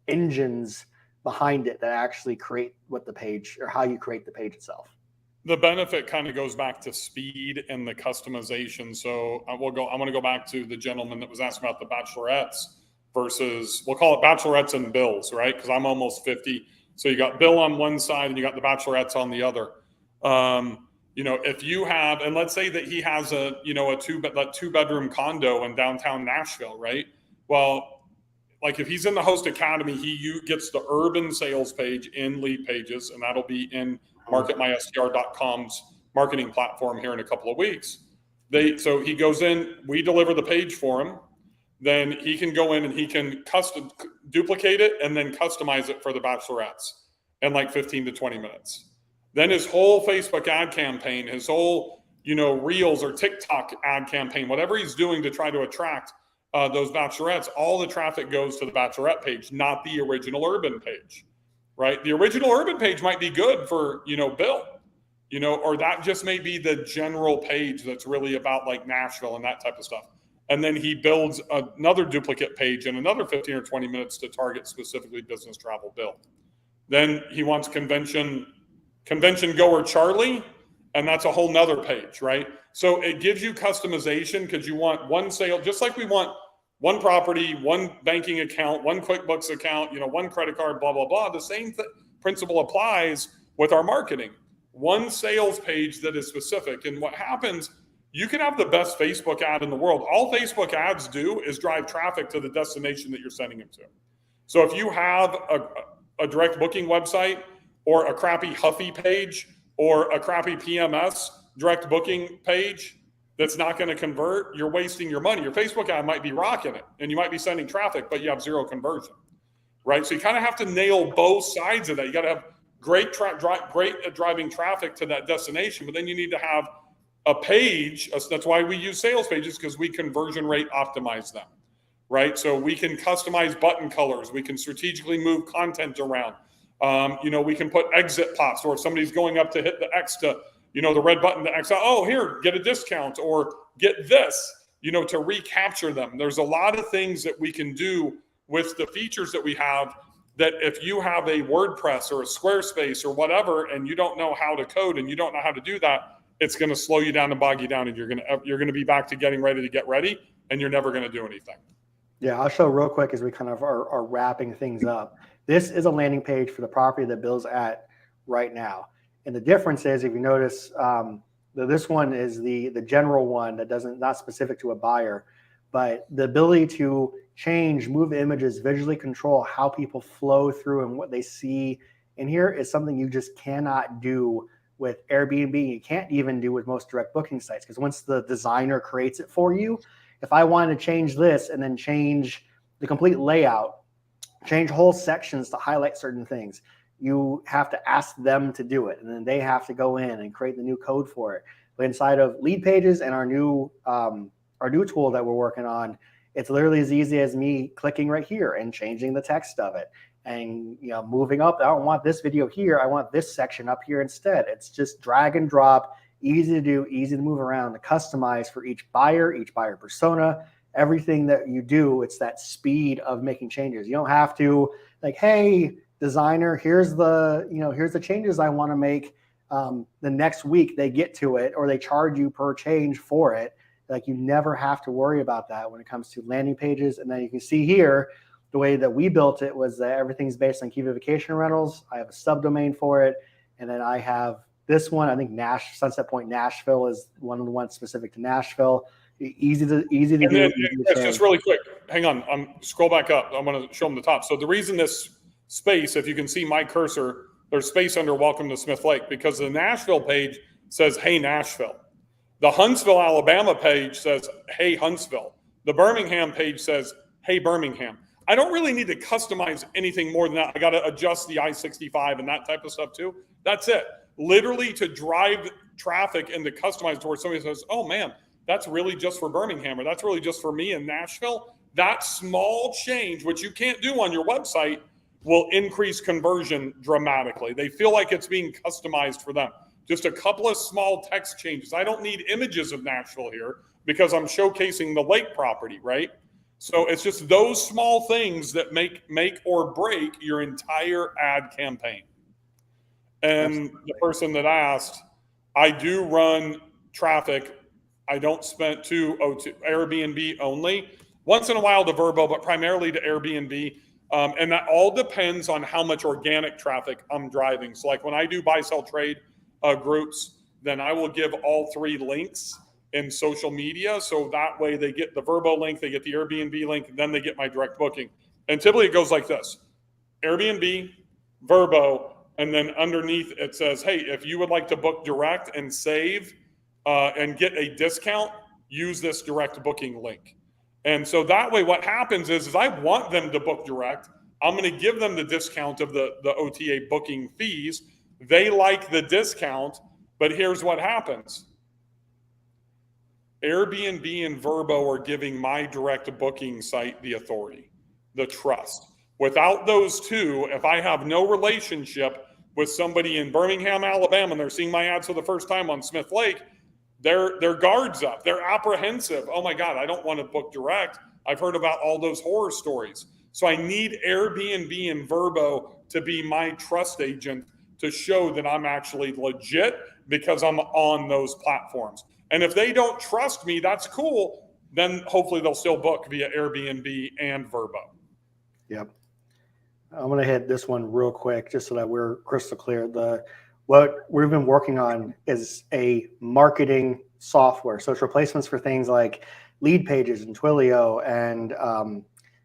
engines behind it that actually create what the page, or how you create the page itself. The benefit kind of goes back to speed and the customization. So I want to go back to the gentleman that was asking about the bachelorettes versus, we'll call it bachelorettes and bills, right? Because I'm almost 50. So you got bill on one side and you got the bachelorettes on the other. You know, if you have, and let's say that he has a, you know, a two-bedroom condo in downtown Nashville, right? Well, like if he's in the Host Academy, he gets the urban sales page in Lead Pages, and that'll be in marketmystr.com's marketing platform here in a couple of weeks. So he goes in, we deliver the page for him, then he can go in and he can duplicate it and then customize it for the bachelorettes in like 15 to 20 minutes. Then his whole Facebook ad campaign, his whole, you know, Reels or TikTok ad campaign, whatever he's doing to try to attract those bachelorettes, all the traffic goes to the bachelorette page, not the original urban page, right? The original urban page might be good for, you know, Bill, you know, or that just may be the general page that's really about like Nashville and that type of stuff. And then he builds another duplicate page in another 15 or 20 minutes to target specifically business travel Bill. Then he wants convention goer Charlie, and that's a whole nother page, right? So it gives you customization because you want one sale, just like we want one property, one banking account, one QuickBooks account, you know, one credit card, blah, blah, blah. The same principle applies with our marketing. One sales page that is specific. And what happens, you can have the best Facebook ad in the world. All Facebook ads do is drive traffic to the destination that you're sending them to. So if you have a direct booking website or a crappy Huffy page or a crappy PMS direct booking page that's not going to convert, you're wasting your money. Your Facebook ad might be rocking it and you might be sending traffic, but you have zero conversion, right? So you kind of have to nail both sides of that. You got to have great driving traffic to that destination, but then you need to have a page. That's why we use sales pages, because we conversion rate optimize them, right? So we can customize button colors. We can strategically move content around. You know, we can put exit pops, or if somebody's going up to hit the X to, you know, the red button to X out, oh, here, get a discount or get this, you know, to recapture them. There's a lot of things that we can do with the features that we have, that if you have a WordPress or a Squarespace or whatever, and you don't know how to code and you don't know how to do that, it's going to slow you down and bog you down, and you're going to be back to getting ready to get ready, and you're never going to do anything. Yeah, I'll show real quick as we kind of are wrapping things up. This is a landing page for the property that Bill's at right now. And the difference is, if you notice, this one is the general one that not specific to a buyer, but the ability to change, move images, visually control how people flow through and what they see in here is something you just cannot do with Airbnb. You can't even do with most direct booking sites, because once the designer creates it for you, if I wanted to change this and then change the complete layout, change whole sections to highlight certain things, you have to ask them to do it, and then they have to go in and create the new code for it. But inside of Lead Pages and our new tool that we're working on, it's literally as easy as me clicking right here and changing the text of it, and moving up. I don't want this video here. I want this section up here instead. It's just drag and drop, easy to do, easy to move around, to customize for each buyer persona. Everything that you do, it's that speed of making changes. You don't have to like, hey, designer, here's the changes I want to make. The next week they get to it, or they charge you per change for it. Like, you never have to worry about that when it comes to landing pages. And then you can see here, the way that we built it was that everything's based on Kiva Vacation Rentals. I have a subdomain for it. And then I have this one. I think Sunset Point Nashville is one of the ones specific to Nashville. Easy to do. Just really quick. Hang on. Scroll back up. I'm going to show them the top. So the reason this space, if you can see my cursor, there's space under Welcome to Smith Lake, because the Nashville page says, hey, Nashville. The Huntsville, Alabama page says, hey, Huntsville. The Birmingham page says, hey, Birmingham. I don't really need to customize anything more than that. I got to adjust the I-65 and that type of stuff too. That's it. Literally to drive traffic and to customize to where somebody says, oh man, that's really just for Birmingham, or that's really just for me in Nashville. That small change, which you can't do on your website, will increase conversion dramatically. They feel like it's being customized for them. Just a couple of small text changes. I don't need images of Nashville here because I'm showcasing the lake property, right? So it's just those small things that make or break your entire ad campaign. And the person that asked, I do run traffic. I don't spend to Airbnb only. Once in a while to Vrbo, but primarily to Airbnb. And that all depends on how much organic traffic I'm driving. So like when I do buy, sell, trade groups, then I will give all 3 links in social media. So that way they get the Vrbo link, they get the Airbnb link, and then they get my direct booking. And typically it goes like this: Airbnb, Vrbo, and then underneath it says, hey, if you would like to book direct and save and get a discount, use this direct booking link. And so that way what happens is I want them to book direct. I'm going to give them the discount of the OTA booking fees. They like the discount, but here's what happens. Airbnb and Vrbo are giving my direct booking site the authority, the trust. Without those two, if I have no relationship with somebody in Birmingham, Alabama, and they're seeing my ads for the first time on Smith Lake, their guards up. They're apprehensive. Oh my God, I don't want to book direct. I've heard about all those horror stories. So I need Airbnb and Vrbo to be my trust agent to show that I'm actually legit because I'm on those platforms. And if they don't trust me, that's cool. Then hopefully they'll still book via Airbnb and Vrbo. Yep. I'm going to hit this one real quick just so that we're crystal clear. What we've been working on is a marketing software. So it's replacements for things like Lead Pages and Twilio and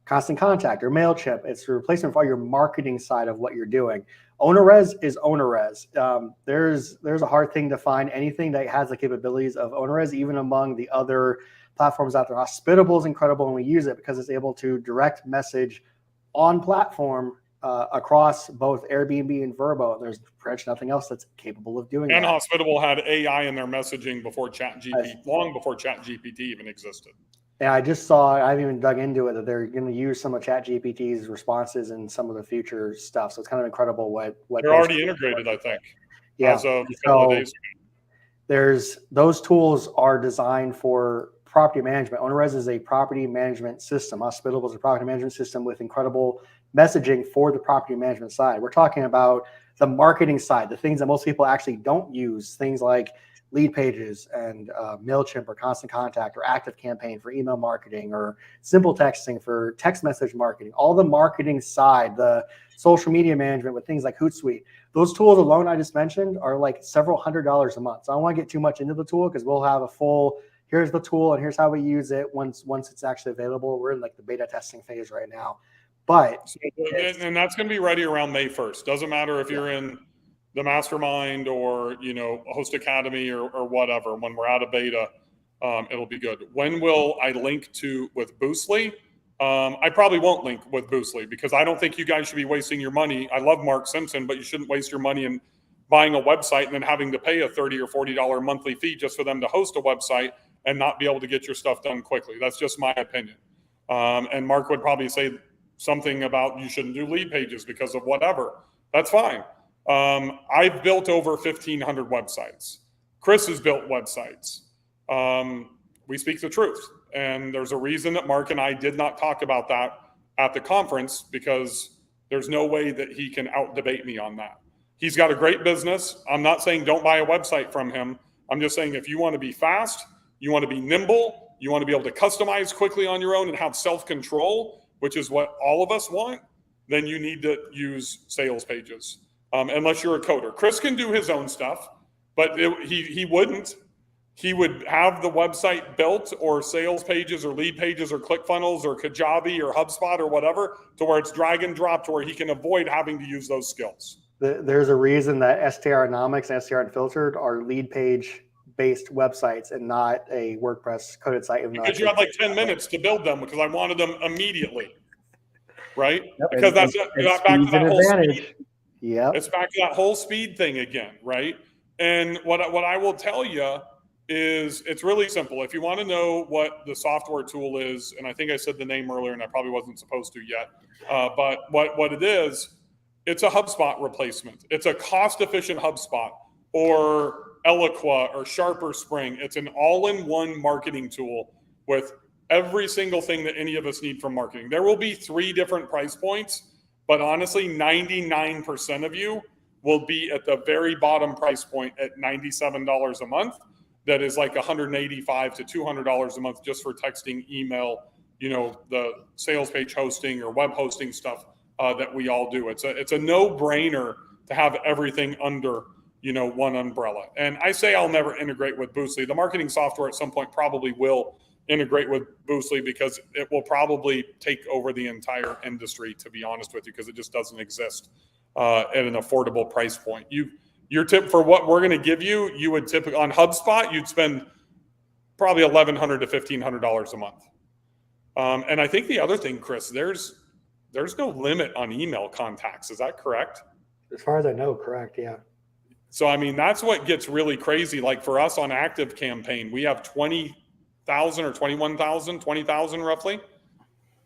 Constant Contact or MailChimp. It's a replacement for all your marketing side of what you're doing. OwnerRez is OwnerRez. There's a hard thing to find anything that has the capabilities of OwnerRez, even among the other platforms out there. Hospitable is incredible when we use it because it's able to direct message on platform across both Airbnb and Vrbo. There's pretty much nothing else that's capable of doing that. And Hospitable had AI in their messaging before ChatGPT, long before ChatGPT even existed. And I just saw, I haven't even dug into it, that they're going to use some of ChatGPT's responses in some of the future stuff. So it's kind of incredible what they're already integrated, I think. Yeah. As of a couple of days ago. Those tools are designed for property management. OwnerRez is a property management system. Hospitable is a property management system with incredible messaging for the property management side. We're talking about the marketing side, the things that most people actually don't use, things like Lead Pages and MailChimp or Constant Contact or ActiveCampaign for email marketing or Simple Texting for text message marketing. All the marketing side, the social media management with things like Hootsuite. Those tools alone I just mentioned are like several $100s a month. So I don't want to get too much into the tool because we'll have a full, here's the tool and here's how we use it once it's actually available. We're in like the beta testing phase right now. But and that's going to be ready around May 1st. Doesn't matter if you're in the mastermind or, Host Academy or whatever. When we're out of beta, it'll be good. When will I link with Boostly? I probably won't link with Boostly because I don't think you guys should be wasting your money. I love Mark Simpson, but you shouldn't waste your money in buying a website and then having to pay a $30 or $40 monthly fee just for them to host a website and not be able to get your stuff done quickly. That's just my opinion. And Mark would probably say something about you shouldn't do Lead Pages because of whatever. That's fine. I've built over 1,500 websites. Chris has built websites. We speak the truth. And there's a reason that Mark and I did not talk about that at the conference because there's no way that he can out-debate me on that. He's got a great business. I'm not saying don't buy a website from him. I'm just saying if you want to be fast, you want to be nimble, you want to be able to customize quickly on your own and have self-control, which is what all of us want, then you need to use sales pages. Unless you're a coder. Chris can do his own stuff, but he wouldn't. He would have the website built or sales pages or Lead Pages or ClickFunnels or Kajabi or HubSpot or whatever to where it's drag and drop to where he can avoid having to use those skills. There's a reason that STRnomics and STR Unfiltered are lead page based websites and not a WordPress coded site. Even though Because you had like 10 minutes to build them because I wanted them immediately, right? Yep, Because and back to that whole speed. Yeah, It's back to that whole speed thing again, right? And what I will tell you is it's really simple. If you want to know what the software tool is, and I think I said the name earlier, and I probably wasn't supposed to yet, but what it is, it's a HubSpot replacement. It's a cost-efficient HubSpot or Eloqua or Sharper Spring. It's an all-in-one marketing tool with every single thing that any of us need from marketing. There will be 3 different price points, but honestly, 99% of you will be at the very bottom price point at $97 a month. That is like $185 to $200 a month just for texting, email, the sales page hosting or web hosting stuff that we all do. It's a no-brainer to have everything under one umbrella. And I say I'll never integrate with Boostly. The marketing software at some point probably will integrate with Boostly because it will probably take over the entire industry, to be honest with you, because it just doesn't exist at an affordable price point. Your tip for what we're going to give you, you would typically on HubSpot, you'd spend probably $1,100 to $1,500 a month. And I think the other thing, Chris, there's no limit on email contacts. Is that correct? As far as I know, correct. Yeah. So, I mean, that's what gets really crazy. Like for us on Active Campaign, we have 20,000 or 21,000, 20,000 roughly.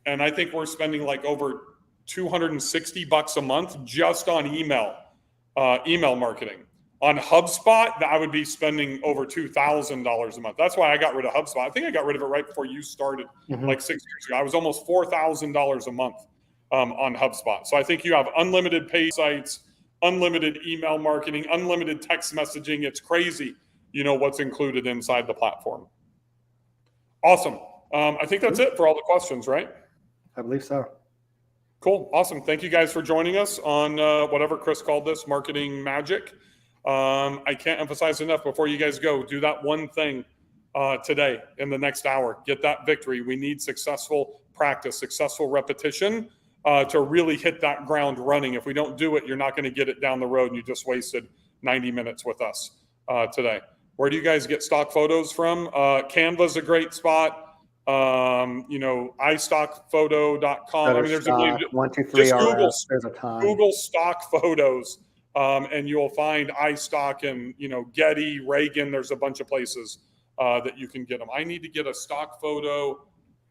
And I think we're spending like over $260 a month just on email marketing. On HubSpot, I would be spending over $2,000 a month. That's why I got rid of HubSpot. I think I got rid of it right before you started, like 6 years ago. I was almost $4,000 a month on HubSpot. So I think you have unlimited paid sites, unlimited email marketing, unlimited text messaging. It's crazy, what's included inside the platform. Awesome. I think that's it for all the questions, right? I believe so. Cool. Awesome. Thank you guys for joining us on whatever Chris called this, Marketing Magic. I can't emphasize enough before you guys go, do that one thing today in the next hour. Get that victory. We need successful practice, successful repetition to really hit that ground running. If we don't do it, you're not going to get it down the road and you just wasted 90 minutes with us today. Where do you guys get stock photos from? Canva's a great spot. iStockphoto.com. I mean, there's a 1, 2, 3 just there's a ton. Google stock photos, and you'll find iStock and Getty, Reagan. There's a bunch of places that you can get them. I need to get a stock photo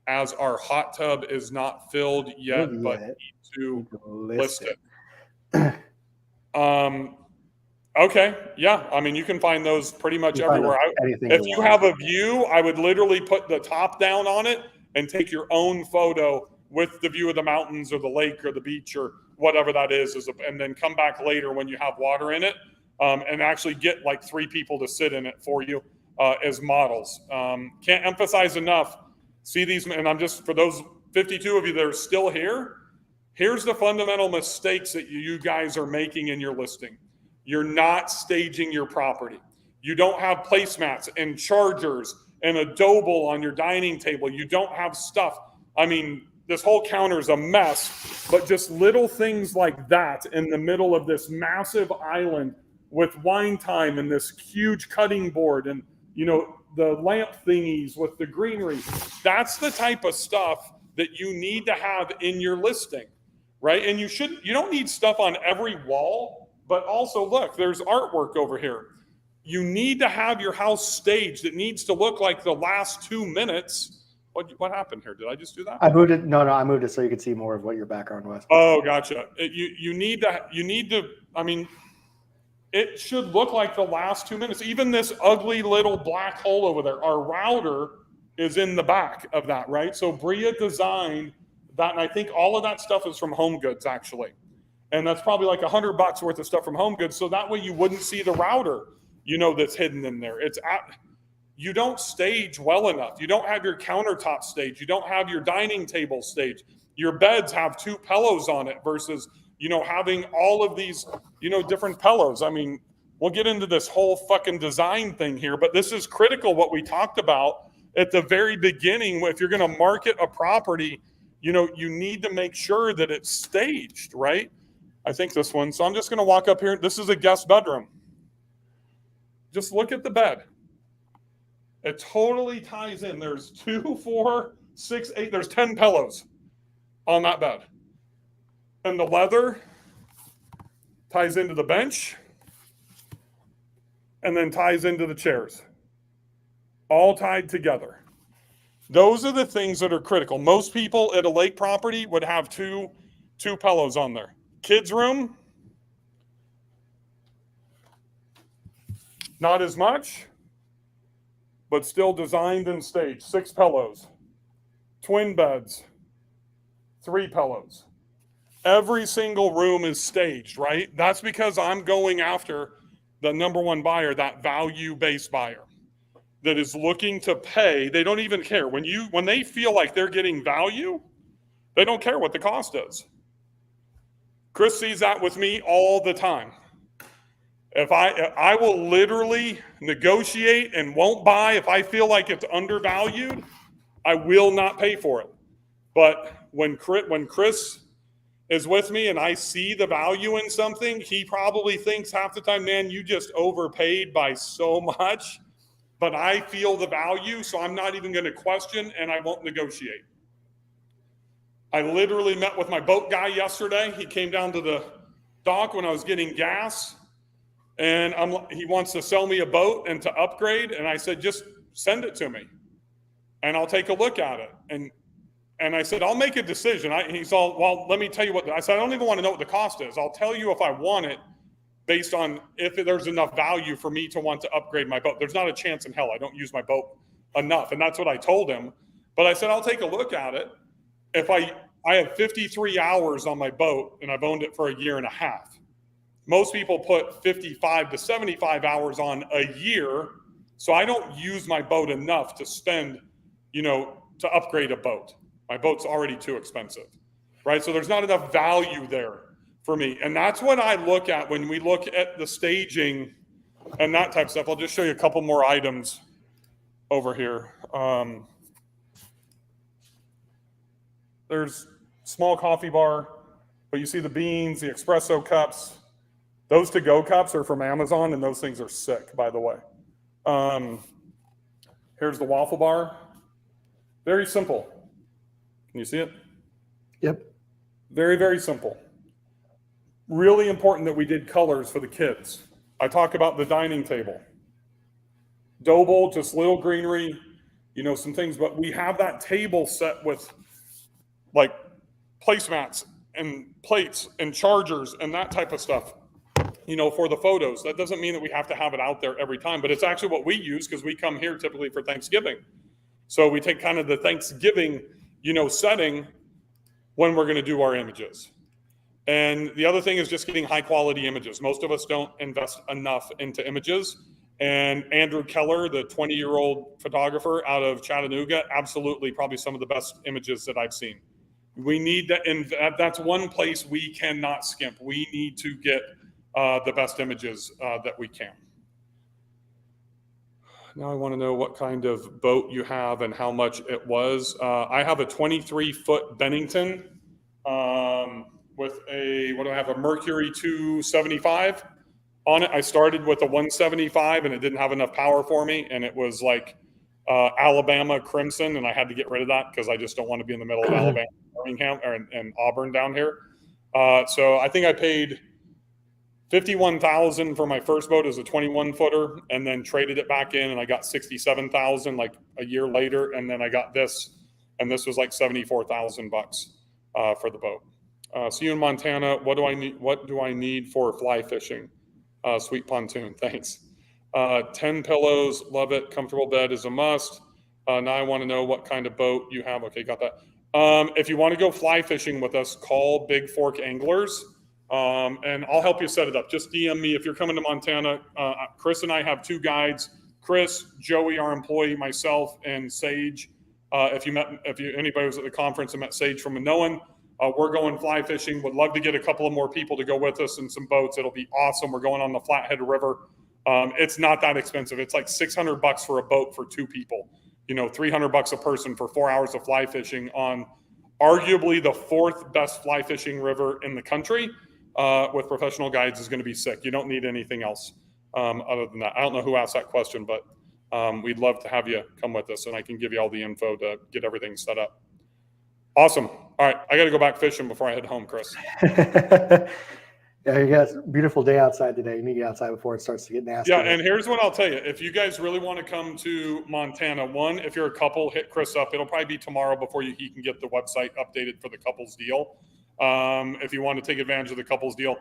as our hot tub is not filled yet, but need to list it. Okay. Yeah. I mean, you can find those pretty much everywhere. If you have a view, I would literally put the top down on it and take your own photo with the view of the mountains or the lake or the beach or whatever that is, and then come back later when you have water in it and actually get like 3 people to sit in it for you as models. Can't emphasize enough. See these, and I'm just, for those 52 of you that are still here, here's the fundamental mistakes that you guys are making in your listing. You're not staging your property. You don't have placemats and chargers and a Doble on your dining table. You don't have stuff. I mean, this whole counter is a mess, but just little things like that in the middle of this massive island with wine time and this huge cutting board and, the lamp thingies with the greenery. That's the type of stuff that you need to have in your listing, right? And you don't need stuff on every wall. But also, look, there's artwork over here. You need to have your house staged. It needs to look like the last 2 minutes. What happened here? Did I just do that? I moved it. No, I moved it so you could see more of what your background was. Oh, gotcha. You need to. I mean, it should look like the last 2 minutes. Even this ugly little black hole over there. Our router is in the back of that, right? So Bria designed that, and I think all of that stuff is from Home Goods, actually. And that's probably like $100 worth of stuff from Home Goods. So that way you wouldn't see the router, that's hidden in there. You don't stage well enough. You don't have your countertop staged. You don't have your dining table staged. Your beds have 2 pillows on it versus, having all of these, different pillows. I mean, we'll get into this whole fucking design thing here, but this is critical what we talked about at the very beginning. If you're going to market a property, you need to make sure that it's staged, right? I think this one. So I'm just going to walk up here. This is a guest bedroom. Just look at the bed. It totally ties in. There's 2, 4, 6, 8. There's 10 pillows on that bed. And the leather ties into the bench and then ties into the chairs. All tied together. Those are the things that are critical. Most people at a lake property would have two pillows on there. Kids' room, not as much, but still designed and staged. 6 pillows, twin beds, 3 pillows. Every single room is staged, right? That's because I'm going after the number one buyer, that value-based buyer that is looking to pay. They don't even care. When they feel like they're getting value, they don't care what the cost is. Chris sees that with me all the time. If I will literally negotiate and won't buy if I feel like it's undervalued, I will not pay for it. But when Chris is with me and I see the value in something, he probably thinks half the time, man, you just overpaid by so much. But I feel the value, so I'm not even going to question and I won't negotiate. I literally met with my boat guy yesterday. He came down to the dock when I was getting gas, and he wants to sell me a boat and to upgrade. And I said, just send it to me, and I'll take a look at it. And I said, I'll make a decision. He's all, well, let me tell you what. I said, I don't even want to know what the cost is. I'll tell you if I want it based on if there's enough value for me to want to upgrade my boat. There's not a chance in hell I don't use my boat enough, and that's what I told him. But I said, I'll take a look at it. If I have 53 hours on my boat, and I've owned it for a year and a half. Most people put 55 to 75 hours on a year, so I don't use my boat enough to spend, to upgrade a boat. My boat's already too expensive, right? So there's not enough value there for me. And that's what I look at when we look at the staging and that type of stuff. I'll just show you a couple more items over here. There's small coffee bar, but you see the beans, the espresso cups. Those to-go cups are from Amazon, and those things are sick, by the way. Here's the waffle bar. Very simple. Can you see it? Yep. Very, very simple. Really important that we did colors for the kids. I talk about the dining table. Dough bowl, just little greenery, some things, but we have that table set with like placemats and plates and chargers and that type of stuff, for the photos. That doesn't mean that we have to have it out there every time, but it's actually what we use because we come here typically for Thanksgiving. So we take kind of the Thanksgiving, setting when we're going to do our images. And the other thing is just getting high quality images. Most of us don't invest enough into images. And Andrew Keller, the 20-year-old photographer out of Chattanooga, absolutely probably some of the best images that I've seen. We need that, and that's one place we cannot skimp. We need to get the best images that we can. Now I want to know what kind of boat you have and how much it was. I have a 23-foot Bennington with a Mercury 275 on it. I started with a 175 and it didn't have enough power for me, and it was like Alabama Crimson, and I had to get rid of that because I just don't want to be in the middle of Alabama, Birmingham, and Auburn down here. So I think I paid $51,000 for my first boat as a 21-footer, and then traded it back in, and I got $67,000 like a year later, and then I got this, and this was like $74,000 for the boat. See you in Montana. What do I need for fly fishing? Sweet pontoon, thanks. 10 pillows, love it. Comfortable bed is a must. Now I want to know what kind of boat you have. Okay, got that. If you want to go fly fishing with us, call Big Fork Anglers. And I'll help you set it up. Just DM me if you're coming to Montana. Chris and I have 2 guides. Chris, Joey, our employee, myself, and Sage. Anybody was at the conference and met Sage from Minoan, we're going fly fishing. Would love to get a couple of more people to go with us in some boats. It'll be awesome. We're going on the Flathead River. It's not that expensive. It's like $600 for a boat for 2 people. $300 a person for 4 hours of fly fishing on arguably the 4th best fly fishing river in the country. With professional guides is going to be sick. You don't need anything else other than that. I don't know who asked that question, but we'd love to have you come with us, and I can give you all the info to get everything set up. Awesome. All right, I got to go back fishing before I head home, Chris. Yeah, you got a beautiful day outside today. You need to get outside before it starts to get nasty. Yeah, and here's what I'll tell you. If you guys really want to come to Montana, one, if you're a couple, hit Chris up. It'll probably be tomorrow before he can get the website updated for the couples deal. If you want to take advantage of the couples deal,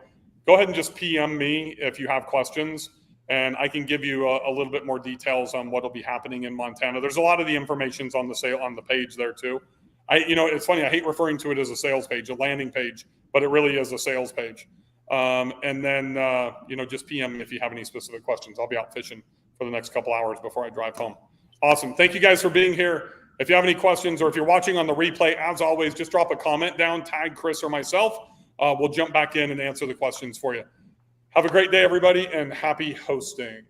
go ahead and just PM me if you have questions, and I can give you a little bit more details on what will be happening in Montana. There's a lot of the information's on the page there too. It's funny. I hate referring to it as a sales page, a landing page, but it really is a sales page. And then, just PM me if you have any specific questions. I'll be out fishing for the next couple hours before I drive home. Awesome. Thank you guys for being here. If you have any questions, or if you're watching on the replay, as always, just drop a comment down, tag Chris or myself. We'll jump back in and answer the questions for you. Have a great day, everybody, and happy hosting.